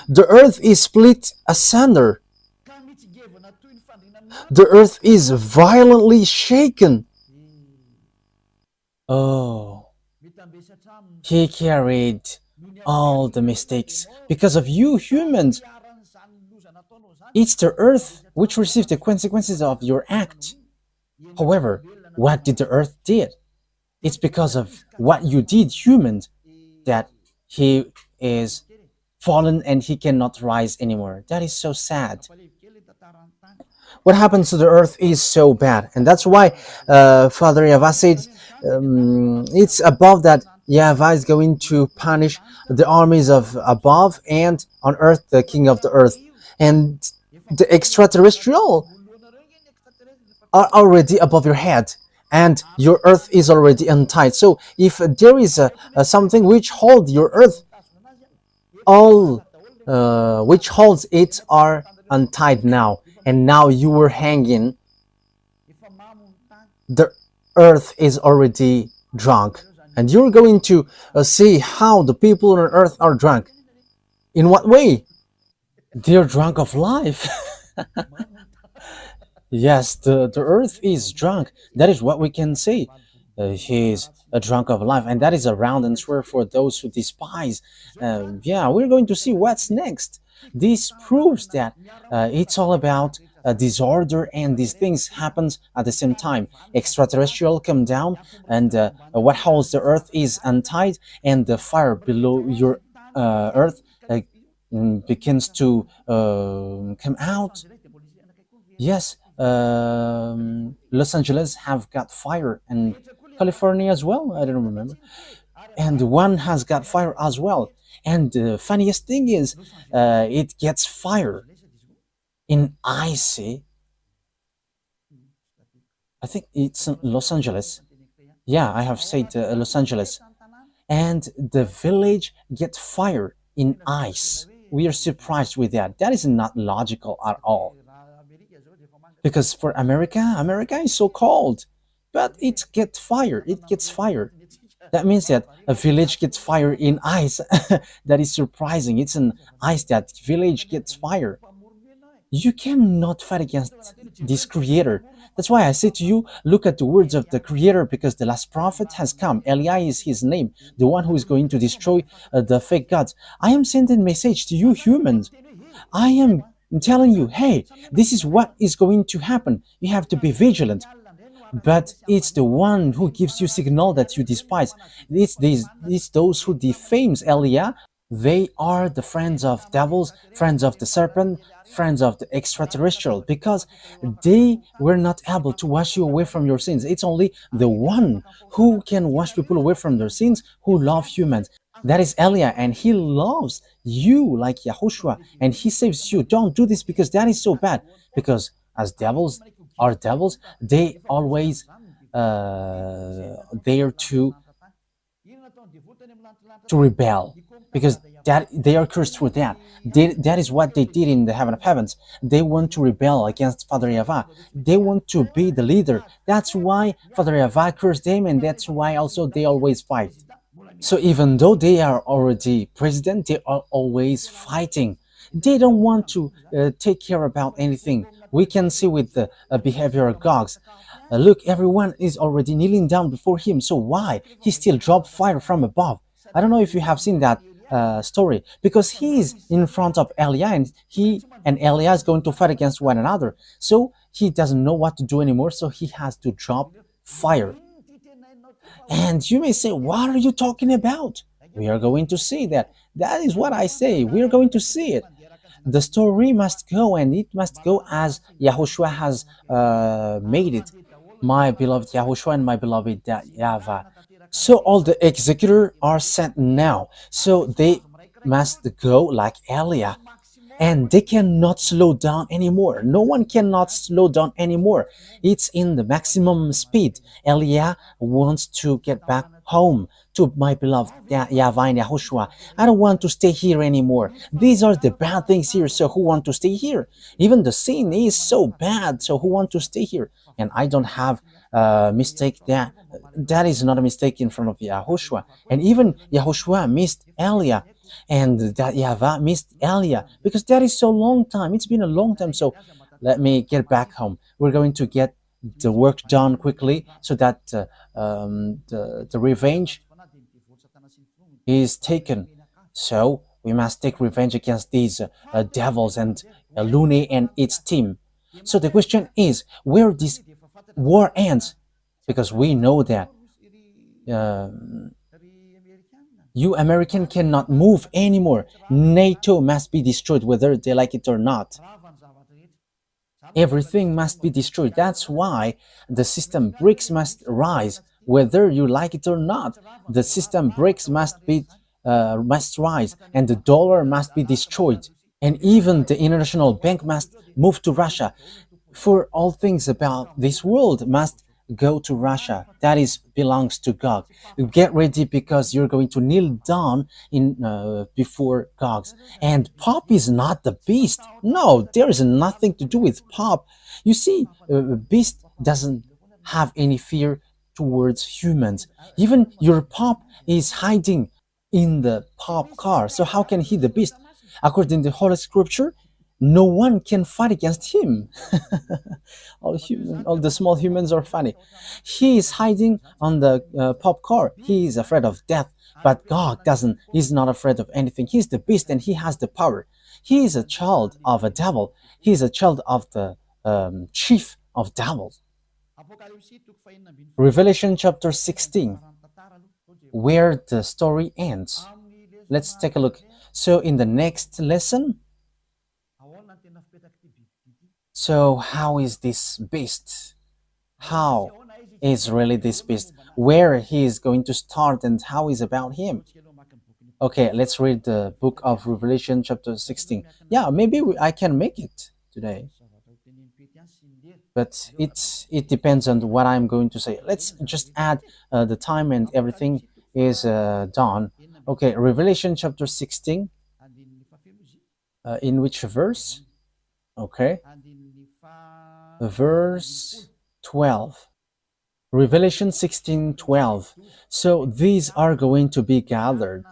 The earth is split asunder. The earth is violently shaken. Oh, he carried all the mistakes because of you humans. It's the earth which receives the consequences of your act. However, what did the earth did? It's because of what you did, humans, that he is fallen and he cannot rise anymore. That is so sad. What happens to the earth is so bad, and that's why Father YAHVAH said it's above that YAHVAH is going to punish the armies of above, and on earth the king of the earth, and the extraterrestrial are already above your head, and your earth is already untied. So if there is a something which holds your earth, all which holds it are untied now, and now you were hanging. The earth is already drunk, and you're going to see how the people on earth are drunk. In what way? They're drunk of life. Yes, the earth is drunk. That is what we can say. He is a drunk of life, and that is a round and swear for those who despise. Yeah, we're going to see what's next. This proves that it's all about disorder, and these things happens at the same time. Extraterrestrial come down, and what holds the earth is untied, and the fire below your earth begins to come out. Yes, Los Angeles have got fire, and California as well. I don't remember, and one has got fire as well. And the funniest thing is, it gets fire in icy. I think it's Los Angeles. Yeah, I have said Los Angeles, and the village gets fire in ice. We are surprised with that. That is not logical at all. Because for America is so cold, but it gets fire. It gets fire. That means that a village gets fire in ice. That is surprising. It's an ice that village gets fire. You cannot fight against this creator. That's why I say to you, look at the words of the creator, because the last prophet has come. Eli is his name, the one who is going to destroy the fake gods. I am sending a message to you humans. I am telling you, hey, this is what is going to happen. You have to be vigilant. But it's the one who gives you signal that you despise. It's those who defames Elia. They are the friends of devils, friends of the serpent, friends of the extraterrestrial, because they were not able to wash you away from your sins. It's only the one who can wash people away from their sins who love humans. That is Elia, and he loves you like Yahushua, and he saves you. Don't do this because that is so bad. Because as devils are devils, they always there to to rebel, because that they are cursed for that. That is what they did in the heaven of heavens. They want to rebel against Father Yahweh. They want to be the leader. That's why Father Yahweh cursed them, and that's why also they always fight. So even though they are already president, they are always fighting. They don't want to take care about anything. We can see with the behavior of Gogs. Look, everyone is already kneeling down before him. So why he still dropped fire from above? I don't know if you have seen that story, because he's in front of Elia, and he and Elia is going to fight against one another. So he doesn't know what to do anymore. So he has to drop fire. And you may say, what are you talking about? We are going to see that. That is what I say. We are going to see it. The story must go, and it must go as Yahushua has made it. My beloved Yahushua and my beloved YAHVAH. So all the executors are sent now. So they must go like Elia, and they cannot slow down anymore. No one cannot slow down anymore. It's in the maximum speed. Elia wants to get back home to my beloved YAHVAH and Yahushua. I don't want to stay here anymore. These are the bad things here, so who want to stay here? Even the sin is so bad, so who want to stay here? And I don't have a mistake that that is not a mistake in front of Yahushua. And even Yahushua missed Elia, and that YAHVAH missed Elia, because that is so long time. It's been a long time. So let me get back home. We're going to get the work done quickly, so that the revenge is taken. So we must take revenge against these devils and Lune and its team. So the question is, where this war ends, because we know that uh, you American cannot move anymore. NATO must be destroyed, whether they like it or not. Everything must be destroyed. That's why the system BRICS must rise, whether you like it or not. The system BRICS must rise, and the dollar must be destroyed, and even the international bank must move to Russia. For all things about this world must go to Russia. That is belongs to God. Get ready, because you're going to kneel down in before gods. And Pop is not the beast. No, there is nothing to do with Pop. You see, beast doesn't have any fear towards humans. Even your Pop is hiding in the Pop car. So how can he the beast? According to Holy Scripture, no one can fight against him. All the small humans are funny. He is hiding on the pop car. He is afraid of death, but God doesn't. He's not afraid of anything. He's the beast, and he has the power. He is a child of a devil. He is a child of the chief of devils. Revelation chapter 16, where the story ends. Let's take a look. So in the next lesson, so how is this beast? How is really this beast? Where he is going to start, and how is about him? Okay, let's read the book of Revelation chapter 16. Yeah, maybe I can make it today, but it depends on what I'm going to say. Let's just add the time, and everything is done. Okay, Revelation chapter 16. In which verse? Okay, verse 12. Revelation 16:12. So these are going to be gathered.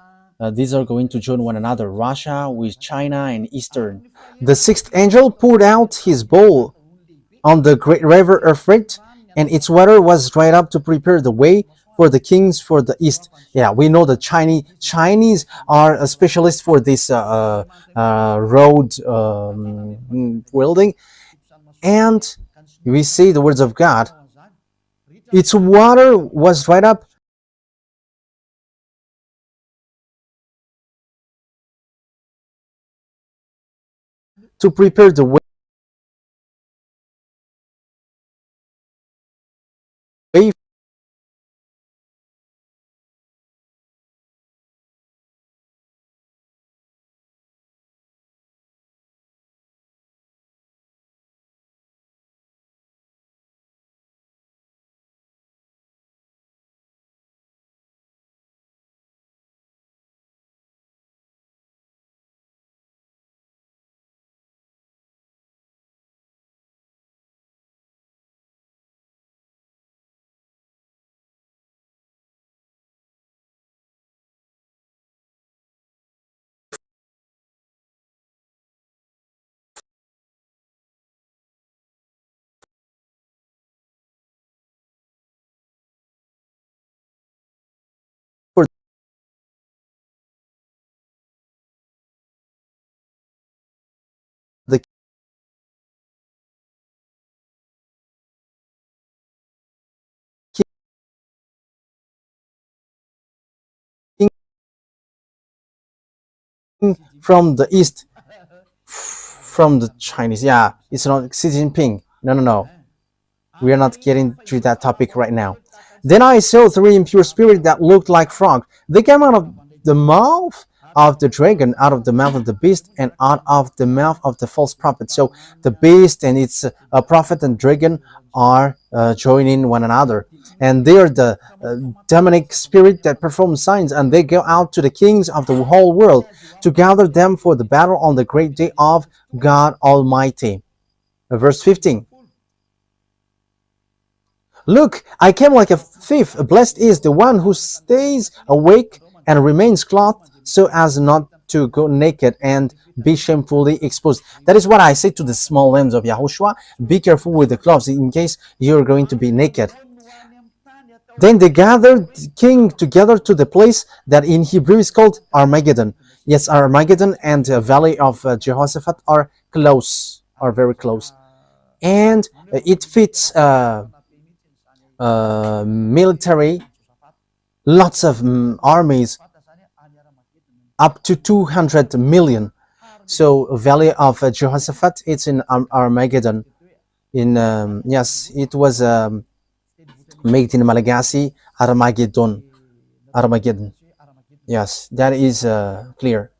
These are going to join one another, Russia with China and Eastern. The sixth angel poured out his bowl on the great river Euphrates, and its water was dried up to prepare the way for the kings for the east. Yeah, we know the Chinese are a specialist for this road building, and we see the words of God. Its water was dried up to prepare the way from the east, from the Chinese. Yeah, it's not Xi Jinping. No, no, no. We are not getting to that topic right now. Then I saw three impure spirits that looked like frogs. They came out of the mouth of the dragon, out of the mouth of the beast, and out of the mouth of the false prophet. So the beast and its prophet and dragon are joining one another. And they are the demonic spirit that perform signs, and they go out to the kings of the whole world to gather them for the battle on the great day of God Almighty. Verse 15. Look, I came like a thief. Blessed is the one who stays awake and remains clothed so as not to go naked and be shamefully exposed. That is what I say to the small lambs of YAHOSHUAH. Be careful with the clothes in case you're going to be naked. Then they gathered the king together to the place that in Hebrew is called Armageddon. Yes, Armageddon and the valley of Jehoshaphat are close, are very close. And it fits military, lots of armies, up to 200 million. So valley of Jehoshaphat, it's in Armageddon. In yes, it was made in Malagasy, Armageddon. Armageddon. Yes, that is clear.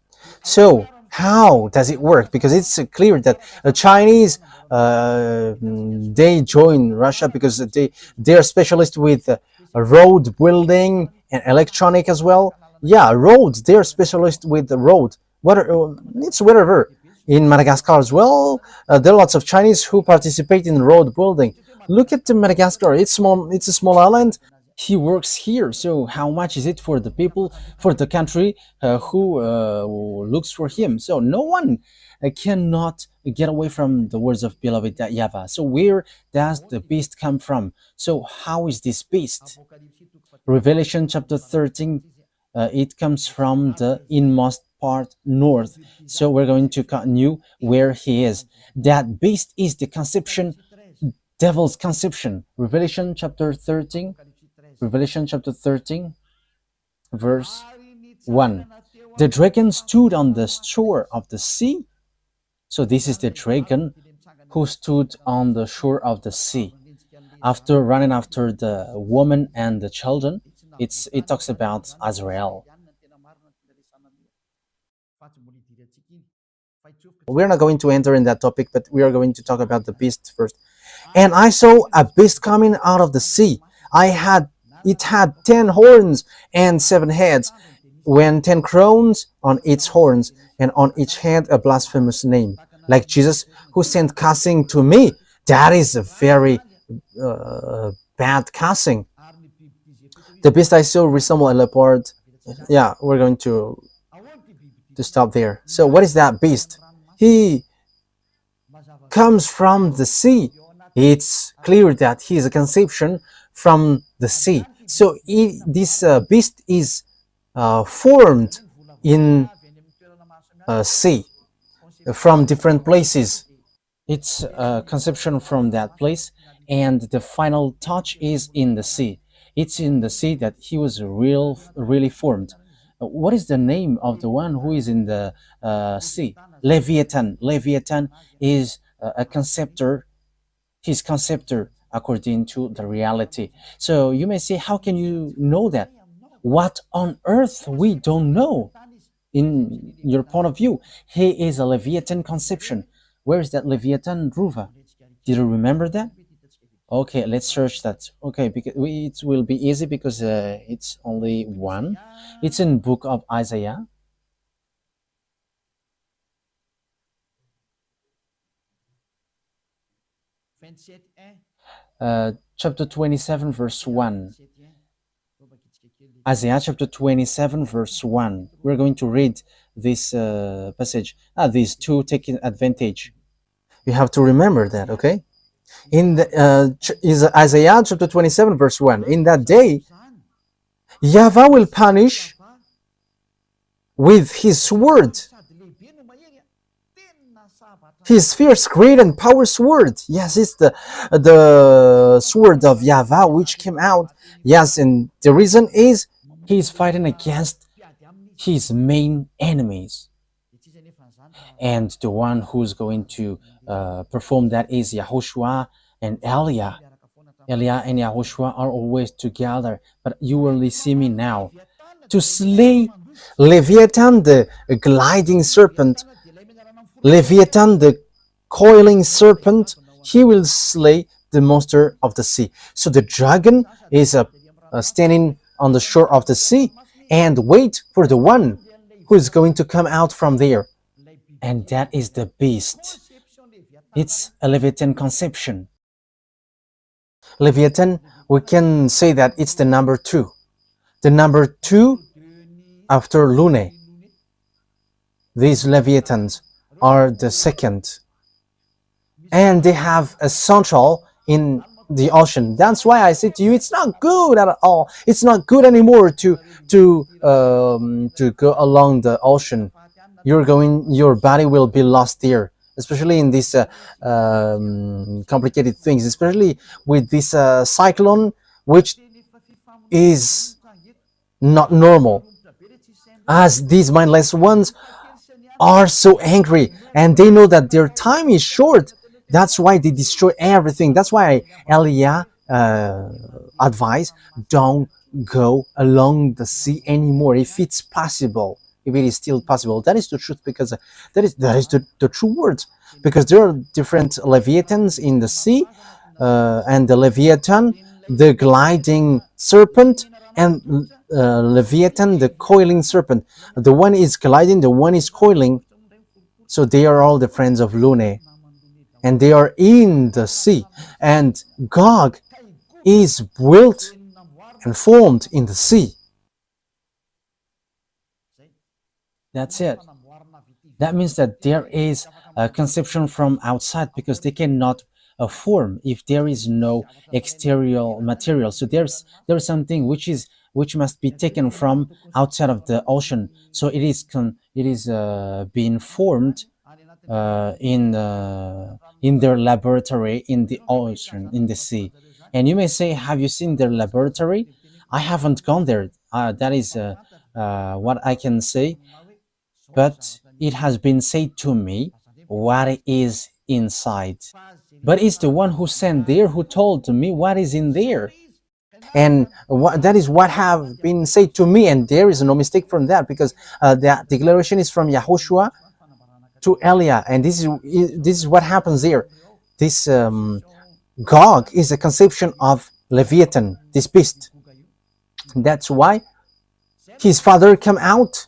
So how does it work? Because it's clear that the Chinese they join Russia because they are specialists with road building and electronic as well. Yeah, roads. They are specialists with the road. It's whatever. In Madagascar as well, there are lots of Chinese who participate in road building. Look at Madagascar. It's small. It's a small island. He works here. So how much is it for the people, for the country who looks for him? So no one cannot get away from the words of beloved YAHVAH. So where does the beast come from? So how is this beast? Revelation chapter 13, it comes from the inmost part north. So we're going to continue where he is. That beast is the conception, devil's conception. Revelation chapter 13, verse 1. The dragon stood on the shore of the sea. So this is the dragon who stood on the shore of the sea. After running after the woman and the children, it talks about Azrael. We're not going to enter in that topic, but we are going to talk about the beast first. And I saw a beast coming out of the sea. It had 10 horns and 7 heads, when 10 crowns on its horns, and on each head a blasphemous name, like Jesus, who sent cussing to me. That is a very bad cussing. The beast I saw resembled a leopard. Yeah, we're going to stop there. So what is that beast? He comes from the sea. It's clear that he is a conception from the sea. So this beast is formed in sea from different places. It's a conception from that place, and the final touch is in the sea. It's in the sea that he was really formed. What is the name of the one who is in the sea? Leviathan. Leviathan is a conceptor. His conceptor according to the reality. So you may say, how can you know that? What on earth we don't know? In your point of view, he is a Leviathan conception. Where is that Leviathan, Ruva? Did you remember that? Okay, let's search that. Okay, because it will be easy because it's only one. It's in book of Isaiah. Chapter 27, verse 1. Isaiah chapter 27, verse 1. We're going to read this passage. These two taking advantage. You have to remember that, okay? In the is Isaiah chapter 27, verse 1. In that day, YAHVAH will punish with his sword, his fierce, great, and power sword. Yes, it's the sword of YAHVAH which came out. Yes, and the reason is he's fighting against his main enemies. and the one who's going to perform that is Yahushua and Eliah. Eliah and Yahushua are always together, but you will see me now to slay Leviathan, the gliding serpent, Leviathan, the coiling serpent. He will slay the monster of the sea. So the dragon is standing on the shore of the sea and wait for the one who is going to come out from there. And that is the beast. It's a Leviathan conception. Leviathan, we can say that it's the number 2. The number 2 after Lune. These Leviathans are the second. And they have a central in the ocean. That's why I say to you, it's not good at all. It's not good anymore to go along the ocean. Your body will be lost there, especially in these complicated things, especially with this cyclone, which is not normal, as these mindless ones are so angry and they know that their time is short. That's why they destroy everything. That's why Eliah advised, don't go along the sea anymore if it's possible, if it is still possible. That is the truth, because that is the true words, because there are different Leviathans in the sea, and the Leviathan, the gliding serpent, and Leviathan, the coiling serpent. The one is gliding, the one is coiling. So they are all the friends of Lune, and they are in the sea. And Gog is built and formed in the sea. That's it. That means that there is a conception from outside, because they cannot form if there is no exterior material. So there's something which must be taken from outside of the ocean. So it is being formed in their laboratory in the ocean, in the sea. And you may say, have you seen their laboratory? I haven't gone there. That is what I can say. But it has been said to me what is inside. But it's the one who sent there who told me what is in there. And that is what have been said to me, and there is no mistake from that, because the declaration is from YAHOSHUAH to Eliah, and this is what happens there. This Gog is a conception of Leviathan, this beast. That's why his father came out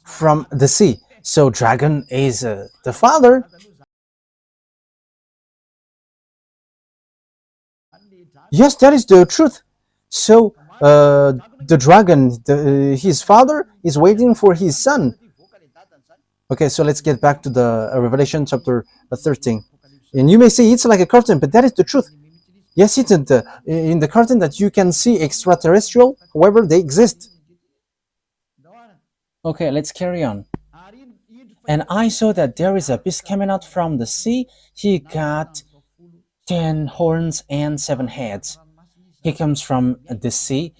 from the sea. So dragon is the father. Yes, that is the truth. So the dragon, his father, is waiting for his son. Okay, so let's get back to the Revelation chapter 13. And you may say it's like a curtain, but that is the truth. Yes, it's in the curtain that you can see extraterrestrial, however they exist. Okay, let's carry on. And I saw that there is a beast coming out from the sea. He got 10 horns and 7 heads. He comes from the sea.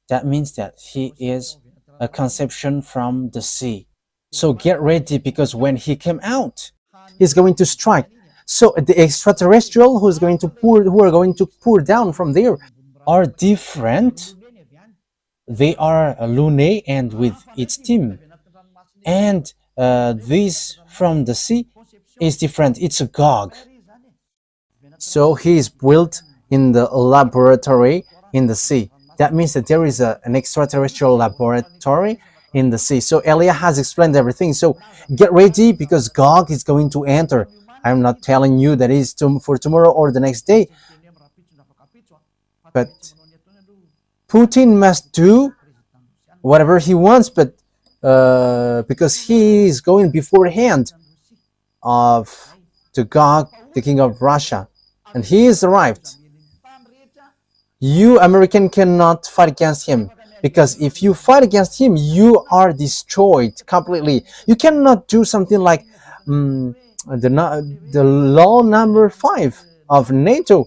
That means that he is a conception from the sea. So get ready, because when he came out, he's going to strike. So the extraterrestrial who are going to pour down from there are different. They are Lune and with its team. And this from the sea is different. It's a Gog. So he is built in the laboratory in the sea. That means that there is an extraterrestrial laboratory in the sea. So Eliah has explained everything. So get ready, because Gog is going to enter. I'm not telling you that is for tomorrow or the next day. But Putin must do whatever he wants, but because he is going beforehand of the Gog, the king of Russia, and he is arrived. You American cannot fight against him, because if you fight against him, you are destroyed completely. You cannot do something like the law number 5 of NATO.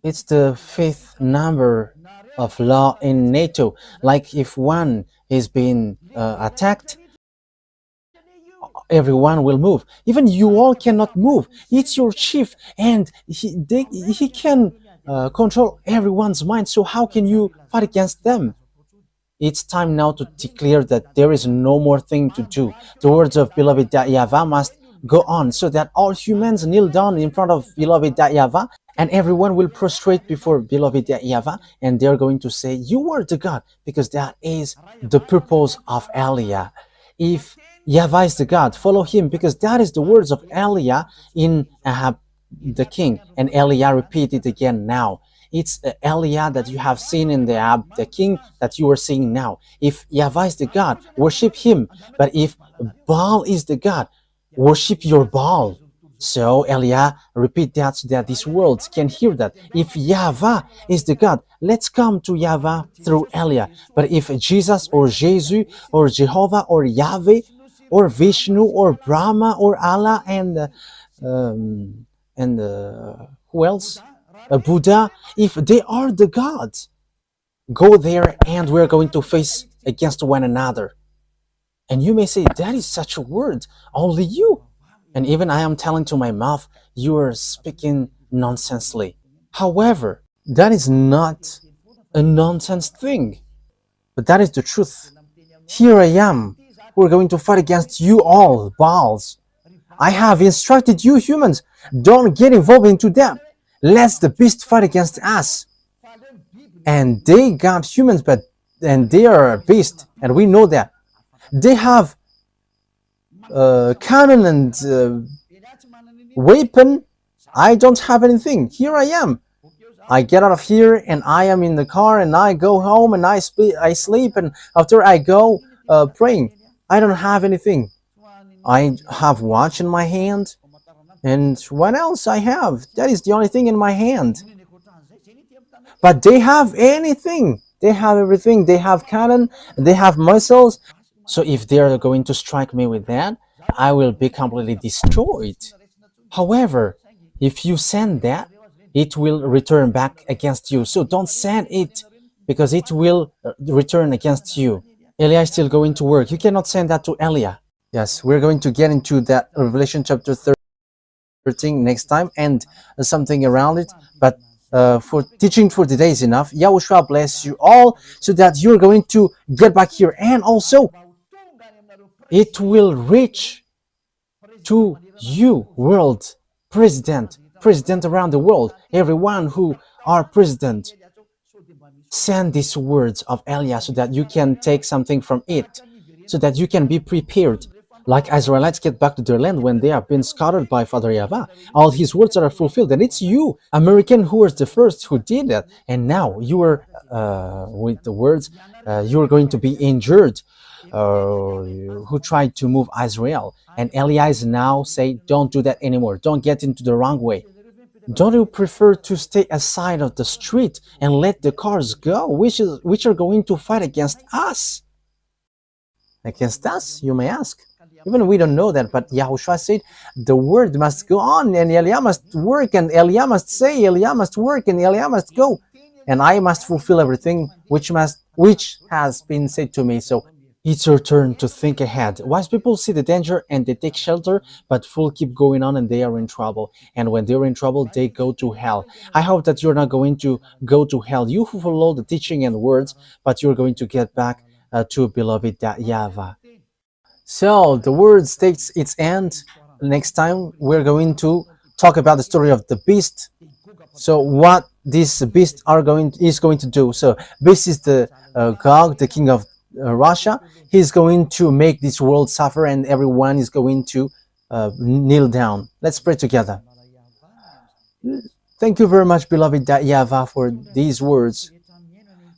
It's the 5th number of law in NATO. Like if one is being attacked, everyone will move. Even you all cannot move. It's your chief, and he can control everyone's mind. So how can you fight against them? It's time now to declare that there is no more thing to do. The words of beloved YAHVAH must go on, so that all humans kneel down in front of beloved YAHVAH, and everyone will prostrate before beloved YAHVAH, and they're going to say, "You are the God," because that is the purpose of Eliah. If YAHVAH is the God, follow him, because that is the words of Eliah in Ahab the king, and Eliah repeated again now. It's Eliah that you have seen in the Ahab the king that you are seeing now. If YAHVAH is the God, worship him. But if Baal is the God, worship your Baal. So Eliah repeat that so that this world can hear that. If YAHVAH is the God, let's come to YAHVAH through Eliah. But if Jesus or Jesus or Jehovah or Yahweh or Vishnu or Brahma or Allah and who else? Buddha, if they are the gods, go there and we're going to face against one another. And you may say, that is such a word, only you. And even I am telling to my mouth, you are speaking nonsensely. However, that is not a nonsense thing, but that is the truth. Here I am. We're going to fight against you all, Baals. I have instructed you humans, don't get involved into them. Let the beast fight against us. And they got humans, and they are a beast, and we know that. They have cannon and weapon. I don't have anything. Here I am. I get out of here, and I am in the car, and I go home, and I sleep, and after I go praying. I don't have anything. I have watch in my hand. And what else I have? That is the only thing in my hand. But they have anything. They have everything. They have cannon. They have missiles. So if they are going to strike me with that, I will be completely destroyed. However, if you send that, it will return back against you. So don't send it, because it will return against you. Eliah is still going to work. You cannot send that to Eliah. Yes, we're going to get into that Revelation chapter 13 next time and something around it. But for teaching for today is enough. Yahushua bless you all so that you're going to get back here. And also, it will reach to you, world president around the world, everyone who are president. Send these words of Eliah so that you can take something from it, so that you can be prepared. Like Israelites get back to their land when they have been scattered by Father YAHVAH. All his words are fulfilled, and it's you, American, who was the first who did that. And now you are, with the words, you are going to be injured, who tried to move Israel. And Eliah is now saying, don't do that anymore. Don't get into the wrong way. Don't you prefer to stay aside of the street and let the cars go, which are going to fight against us? Against us, you may ask. Even we don't know that, but Yahushua said the word must go on, and Eliah must work, and Eliah must say, Eliah must work, and Eliah must go, and I must fulfill everything which has been said to me. So it's your turn to think ahead. Wise people see the danger and they take shelter, but fools keep going on and they are in trouble. And when they're in trouble, they go to hell. I hope that you're not going to go to hell. You who follow the teaching and words, but you're going to get back to beloved YAHVAH. So the word takes its end. Next time we're going to talk about the story of the beast. So what this beast is going to do. So beast is the Gog, the king of Russia. He's going to make this world suffer, and everyone is going to kneel down. Let's pray together. Thank you very much, beloved YAHVAH, for these words,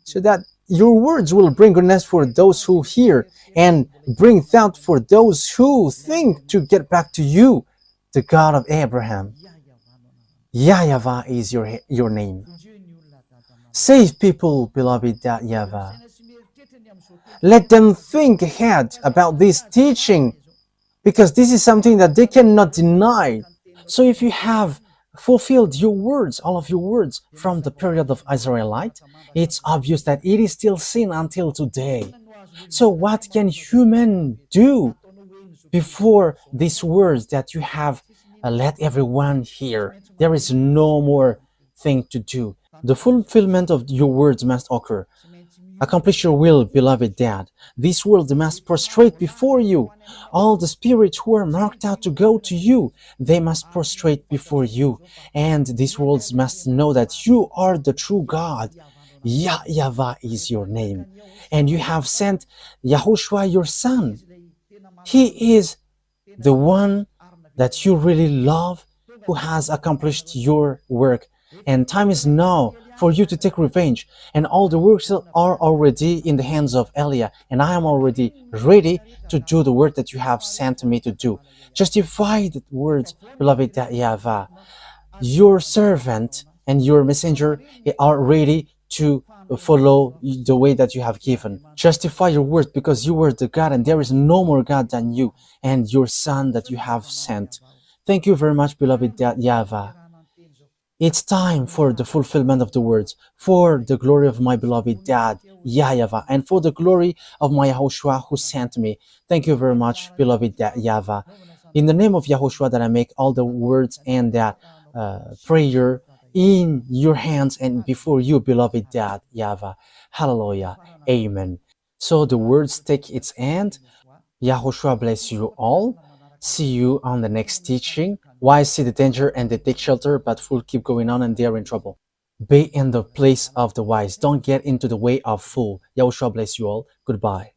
so that your words will bring goodness for those who hear and bring thought for those who think to get back to you, the God of Abraham. YAHVAH is your name. Save people, beloved YAHVAH. Let them think ahead about this teaching, because this is something that they cannot deny. So if you have fulfilled your words, all of your words from the period of Israelite, it's obvious that it is still sin until today. So what can human do Before these words that you have let everyone hear, there is no more thing to do. The fulfillment of your words must occur. Accomplish your will, beloved Dad. This world must prostrate before you. All the spirits who are marked out to go to you, they must prostrate before you. And this world must know that you are the true God. YAHVAH is your name. And you have sent YAHOSHUAH, your son. He is the one that you really love, who has accomplished your work. And time is now for you to take revenge. And all the works are already in the hands of Elia. And I am already ready to do the work that you have sent me to do. Justify the words, beloved YAHVAH. Your servant and your messenger are ready to follow the way that you have given. Justify your words, because you were the God and there is no more God than you and your son that you have sent. Thank you very much, beloved YAHVAH. It's time for the fulfillment of the words, for the glory of my beloved Dad, YAHVAH, and for the glory of my YAHOSHUAH who sent me. Thank you very much, beloved YAHVAH. In the name of YAHOSHUAH that I make all the words and that prayer in your hands and before you, beloved Dad, YAHVAH. Hallelujah. Amen. So the words take its end. YAHOSHUAH bless you all. See you on the next teaching. Wise see the danger and they take shelter, but fools keep going on and they are in trouble. Be in the place of the wise. Don't get into the way of fool. YAHOSHUAH bless you all. Goodbye.